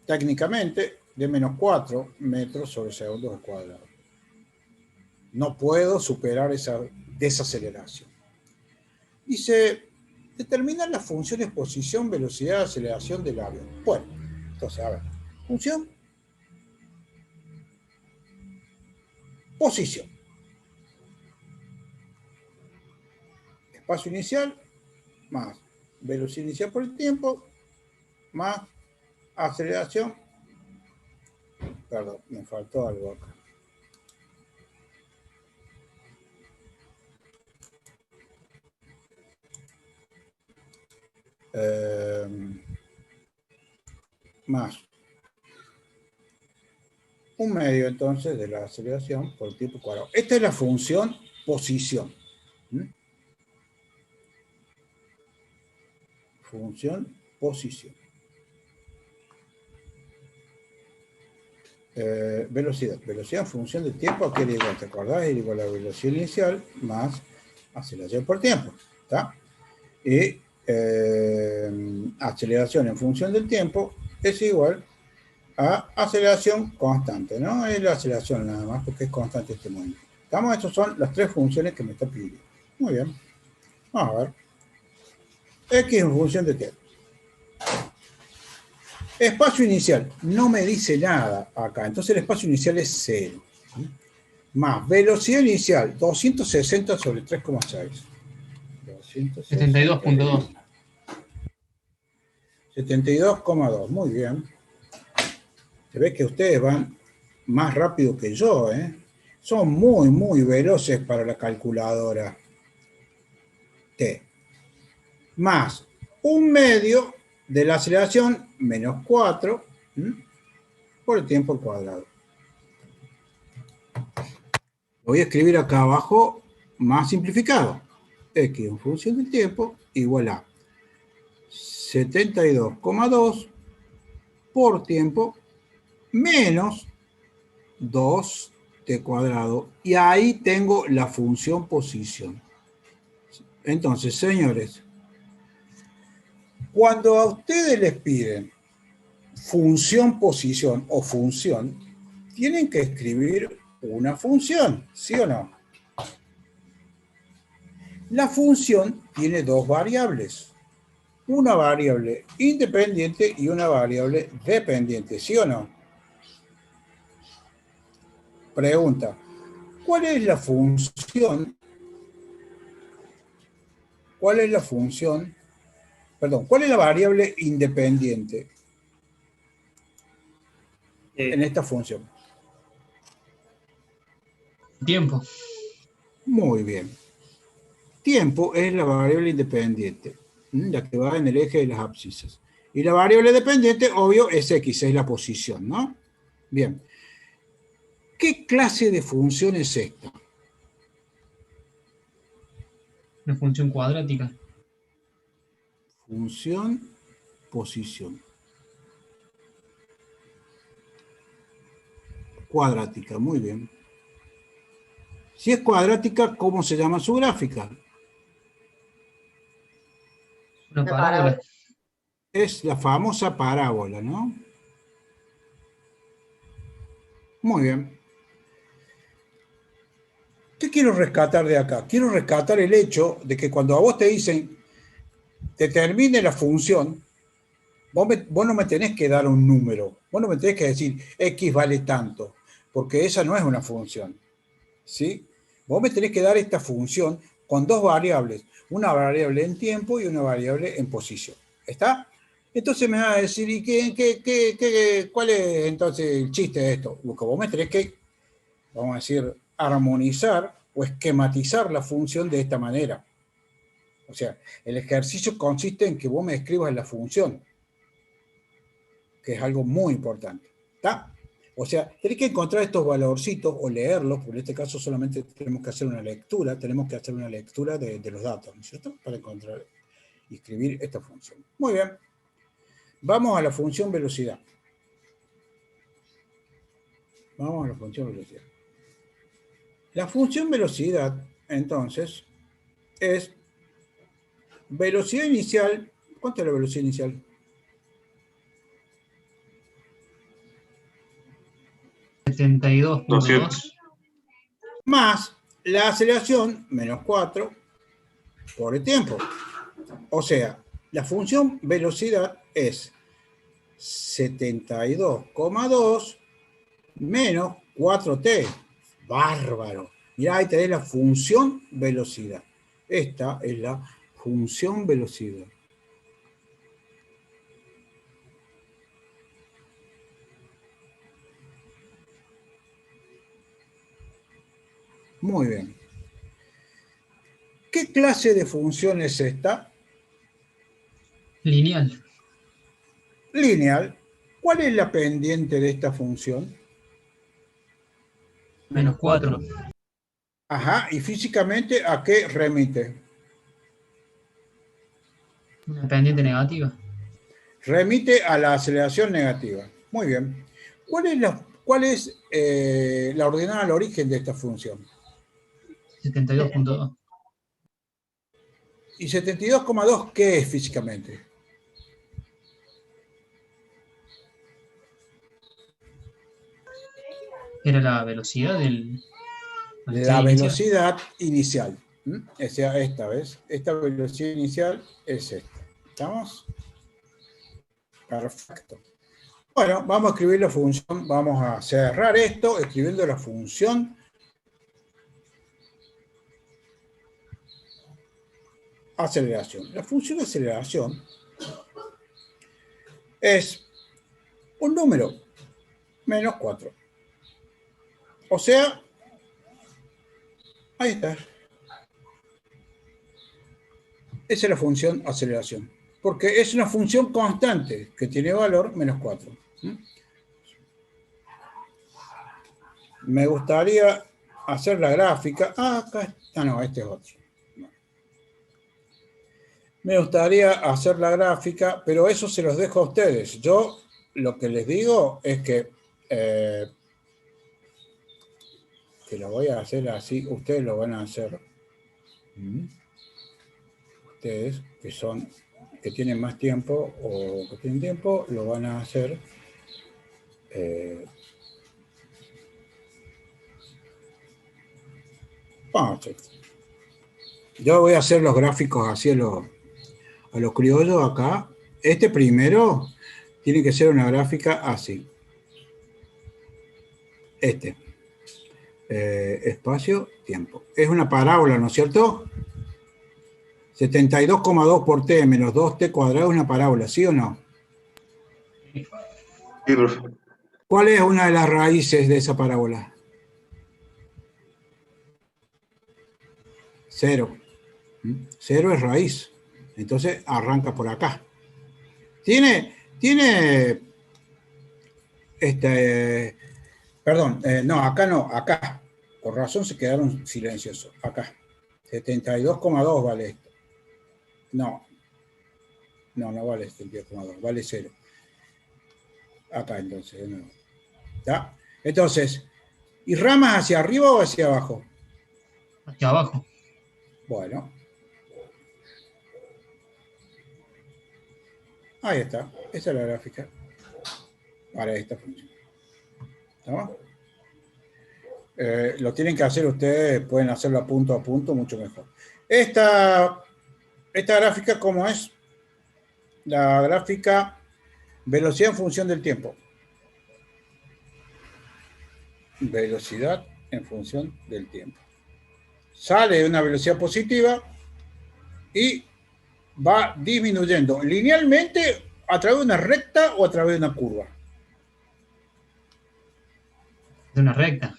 Speaker 1: técnicamente, de menos 4 metros sobre segundos al cuadrado. No puedo superar esa desaceleración. Dice, determinar las funciones posición, velocidad, aceleración del avión. Bueno, entonces, a ver, función, posición. Espacio inicial, más velocidad inicial por el tiempo, más aceleración. Perdón, me faltó algo acá. Más un medio entonces de la aceleración por el tiempo cuadrado. Esta es la función posición. Función posición. Velocidad. Velocidad en función del tiempo, aquí era igual, ¿te acordás? Era igual a la velocidad inicial más aceleración por tiempo. ¿Está? Y aceleración en función del tiempo es igual a aceleración constante, ¿no? Es la aceleración nada más porque es constante este movimiento. ¿Estamos? Estas son las tres funciones que me está pidiendo. Muy bien. Vamos a ver. X en función de tiempo. Espacio inicial. No me dice nada acá. Entonces el espacio inicial es 0. Más velocidad inicial. 260 sobre 3,6.
Speaker 5: 72.2.
Speaker 1: 72,2. Muy bien. Se ve que ustedes van más rápido que yo, ¿eh? Son muy, muy veloces para la calculadora. T. Más un medio de la aceleración, menos 4, por el tiempo al cuadrado. Lo voy a escribir acá abajo más simplificado. X en función del tiempo igual a 72,2 por tiempo menos 2t cuadrado. Y ahí tengo la función posición. Entonces, señores, cuando a ustedes les piden función posición o función, tienen que escribir una función, ¿sí o no? La función tiene dos variables. Una variable independiente y una variable dependiente, ¿sí o no? Pregunta, ¿cuál es la función? ¿Cuál es la función? Perdón, ¿cuál es la variable independiente en esta función?
Speaker 5: Tiempo.
Speaker 1: Muy bien. Tiempo es la variable independiente, la que va en el eje de las abscisas. Y la variable dependiente, obvio, es X, es la posición, ¿no? Bien. ¿Qué clase de función es esta?
Speaker 5: Una función cuadrática.
Speaker 1: Función, posición. Cuadrática, muy bien. Si es cuadrática, ¿cómo se llama su gráfica?
Speaker 5: Una parábola.
Speaker 1: Es la famosa parábola, ¿no? Muy bien. ¿Qué quiero rescatar de acá? Quiero rescatar el hecho de que cuando a vos te dicen determine la función, vos no me tenés que dar un número, vos no me tenés que decir X vale tanto, porque esa no es una función, ¿sí? Vos me tenés que dar esta función con dos variables, una variable en tiempo y una variable en posición. ¿Está? Entonces me va a decir, ¿y cuál es entonces el chiste de esto? Porque vos me tenés que, vamos a decir, armonizar o esquematizar la función de esta manera. O sea, el ejercicio consiste en que vos me escribas la función, que es algo muy importante. ¿Está? O sea, tenés que encontrar estos valorcitos o leerlos, porque en este caso solamente tenemos que hacer una lectura, de los datos, ¿no es cierto? Para encontrar y escribir esta función. Muy bien. Vamos a la función velocidad. La función velocidad, entonces, es velocidad inicial. ¿Cuánto es la velocidad inicial?
Speaker 5: 72.2
Speaker 1: Más la aceleración, menos 4, por el tiempo. O sea, la función velocidad es 72,2 menos 4t. Bárbaro. Mirá, ahí tenés la función velocidad. Esta es la función velocidad. Muy bien. ¿Qué clase de función es esta?
Speaker 5: lineal.
Speaker 1: Lineal. ¿Cuál es la pendiente de esta función?
Speaker 5: Menos 4.
Speaker 1: Ajá, y físicamente, ¿a qué remite?
Speaker 5: Una pendiente negativa.
Speaker 1: Remite a la aceleración negativa. Muy bien. ¿Cuál es la ordenada al origen de esta función?
Speaker 5: 72.2.
Speaker 1: ¿Y 72,2 qué es físicamente?
Speaker 5: Era la velocidad del...
Speaker 1: La velocidad inicial. O sea, esta vez. Esta velocidad inicial es esta. ¿Estamos? Perfecto. Bueno, vamos a escribir la función. Vamos a cerrar esto escribiendo la función aceleración. La función de aceleración es un número menos 4. O sea, ahí está. Esa es la función aceleración. Porque es una función constante que tiene valor menos 4. Me gustaría hacer la gráfica. Acá. No, este es otro. Me gustaría hacer la gráfica, pero eso se los dejo a ustedes. Yo lo que les digo es que lo voy a hacer así. Ustedes lo van a hacer. Ustedes que tienen más tiempo o que tienen tiempo, lo van a hacer. Yo voy a hacer los gráficos así a los criollos acá. Este primero tiene que ser una gráfica así. Espacio, tiempo. Es una parábola, ¿no es cierto? 72,2 por t menos 2t cuadrado es una parábola, ¿sí o no?
Speaker 2: Sí, profe.
Speaker 1: ¿Cuál es una de las raíces de esa parábola? 0. 0 es raíz. Entonces arranca por acá. Perdón, no, acá no, acá. Por razón se quedaron silenciosos. Acá. 72,2 vale esto. No vale 72,2, vale 0. Acá entonces, de nuevo. ¿Está? Entonces, ¿y ramas hacia arriba o hacia abajo?
Speaker 5: Hacia abajo.
Speaker 1: Bueno. Ahí está. Esa es la gráfica para esta función. ¿Está? Lo tienen que hacer ustedes, pueden hacerlo a punto, mucho mejor. Esta gráfica, ¿cómo es? La gráfica velocidad en función del tiempo. Velocidad en función del tiempo. Sale de una velocidad positiva y va disminuyendo linealmente a través de una recta o a través de una curva.
Speaker 5: De una recta.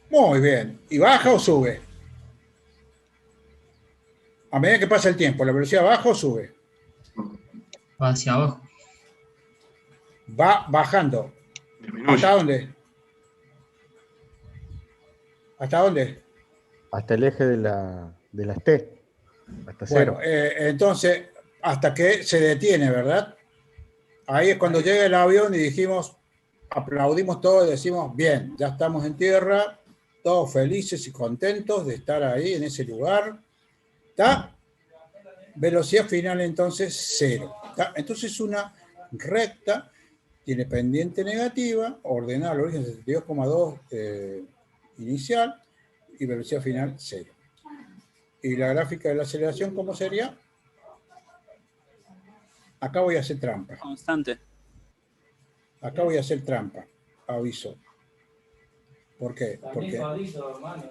Speaker 1: Muy bien. ¿Y baja o sube? A medida que pasa el tiempo, ¿la velocidad baja o sube?
Speaker 5: Va hacia abajo.
Speaker 1: Va bajando.
Speaker 2: Disminuye.
Speaker 1: ¿Hasta dónde? ¿Hasta dónde?
Speaker 10: Hasta el eje de las T. Hasta
Speaker 1: Bueno,
Speaker 10: cero.
Speaker 1: entonces, hasta que se detiene, ¿verdad? Ahí es cuando llega el avión y dijimos, aplaudimos todos y decimos, bien, ya estamos en tierra, todos felices y contentos de estar ahí en ese lugar. ¿Está? Velocidad final entonces 0. ¿Está? Entonces una recta tiene pendiente negativa, ordenada al origen 72,2 inicial y velocidad final 0. ¿Y la gráfica de la aceleración cómo sería? Acá voy a hacer trampa.
Speaker 8: Constante.
Speaker 1: Acá voy a hacer trampa, aviso. ¿Por qué? Porque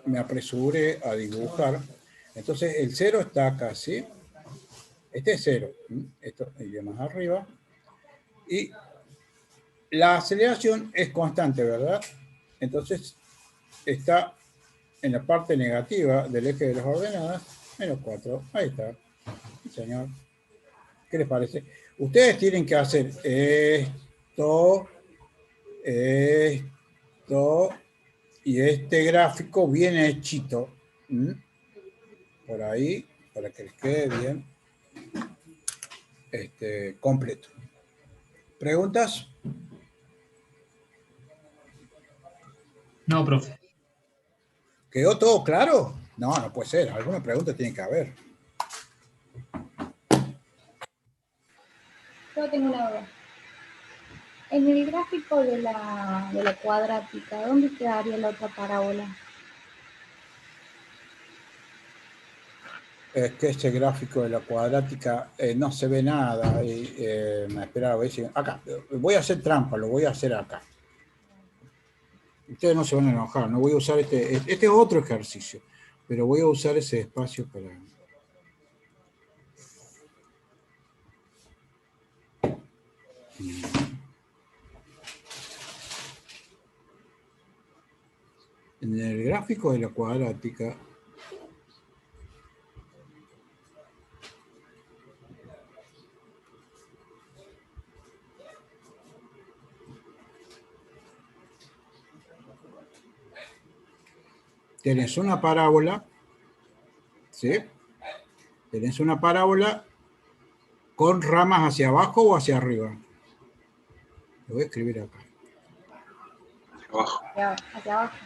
Speaker 1: me apresuré a dibujar. Entonces el 0 está acá, ¿sí? Este es 0. Esto iría más arriba. Y la aceleración es constante, ¿verdad? Entonces está en la parte negativa del eje de las ordenadas, menos 4. Ahí está. Sí, señor. ¿Qué les parece? Ustedes tienen que hacer esto, y este gráfico bien hechito. Por ahí, para que les quede bien completo. ¿Preguntas?
Speaker 5: No, profe.
Speaker 1: ¿Quedó todo claro? No, no puede ser. Alguna pregunta tiene que haber.
Speaker 3: Yo tengo una duda. En el gráfico de la cuadrática, ¿dónde quedaría la otra parábola?
Speaker 1: Es que este gráfico de la cuadrática no se ve nada. Espera, a ver si... Acá. Voy a hacer trampa, lo voy a hacer acá. Ustedes no se van a enojar. No voy a usar este es otro ejercicio. Pero voy a usar ese espacio para... En el gráfico de la cuadrática, tenés una parábola, ¿sí? Tenés una parábola con ramas hacia abajo o hacia arriba. Lo voy a escribir acá.
Speaker 2: Hacia abajo.
Speaker 3: Hacia abajo.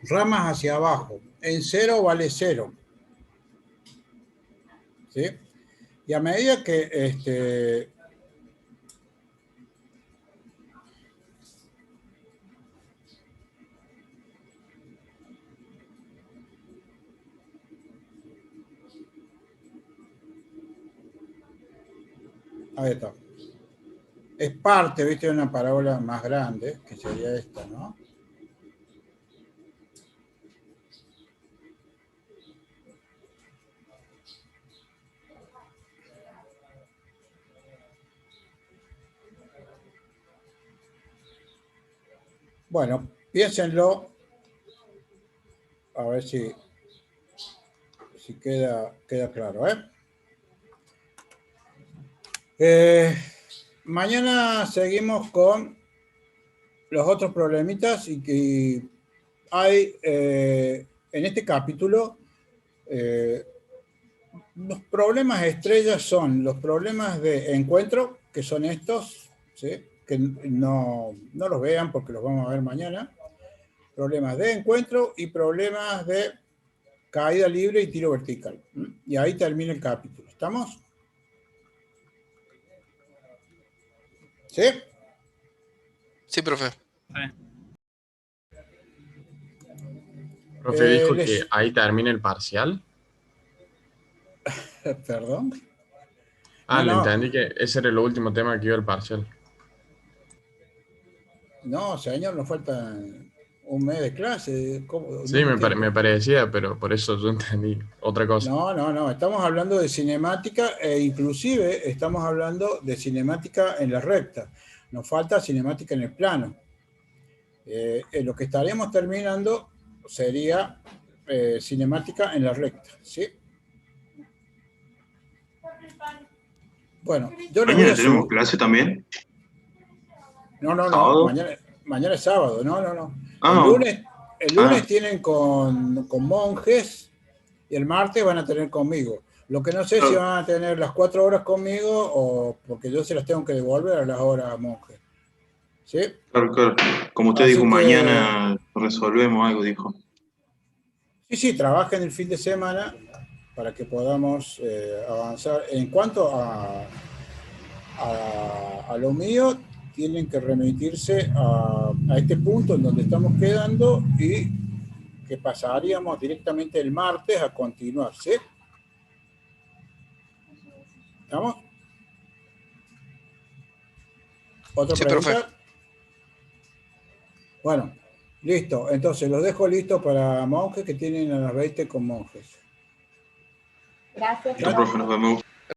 Speaker 1: Ramas hacia abajo. En 0 vale 0. ¿Sí? Y a medida que ahí está. Es parte, viste, de una parábola más grande, que sería esta, ¿no? Bueno, piénsenlo. A ver si queda claro, mañana seguimos con los otros problemitas y que hay en este capítulo los problemas estrellas son los problemas de encuentro, que son estos, ¿sí? Que no los vean porque los vamos a ver mañana. Problemas de encuentro y problemas de caída libre y tiro vertical. Y ahí termina el capítulo. ¿Estamos? ¿Sí?
Speaker 9: Sí, profe.
Speaker 11: Profe, dijo que ahí termina el parcial.
Speaker 1: Perdón.
Speaker 11: No. Entendí que ese era el último tema que iba el parcial.
Speaker 1: No, señor, nos faltan un mes de clase. ¿Cómo?
Speaker 11: Sí,
Speaker 1: No entiendo.
Speaker 11: me parecía, pero por eso yo entendí otra cosa.
Speaker 1: No, estamos hablando de cinemática e inclusive estamos hablando de cinemática en la recta. Nos falta cinemática en el plano. Lo que estaríamos terminando sería cinemática en la recta, ¿sí? Bueno, yo le voy
Speaker 2: ¿Mañana
Speaker 1: a
Speaker 2: tenemos
Speaker 1: subir.
Speaker 2: clase también?
Speaker 1: No,
Speaker 2: ¿Sábado?
Speaker 1: mañana es sábado, no.
Speaker 2: Ah,
Speaker 1: El lunes tienen con monjes y el martes van a tener conmigo. Lo que no sé si van a tener las 4 horas conmigo o porque yo se las tengo que devolver a las horas a monjes. ¿Sí?
Speaker 2: claro. Como usted
Speaker 1: Así
Speaker 2: dijo,
Speaker 1: que-
Speaker 2: mañana resolvemos algo, dijo.
Speaker 1: Sí, trabajen el fin de semana para que podamos avanzar. En cuanto a lo mío, tienen que remitirse a este punto en donde estamos quedando y que pasaríamos directamente el martes a continuar, ¿sí? ¿Estamos? ¿Otra
Speaker 9: Sí,
Speaker 1: pregunta?
Speaker 9: profe.
Speaker 1: Bueno, listo. Entonces los dejo listos para monjes que tienen a las 20 con monjes.
Speaker 3: Gracias,
Speaker 2: Listo, profe, nos vemos.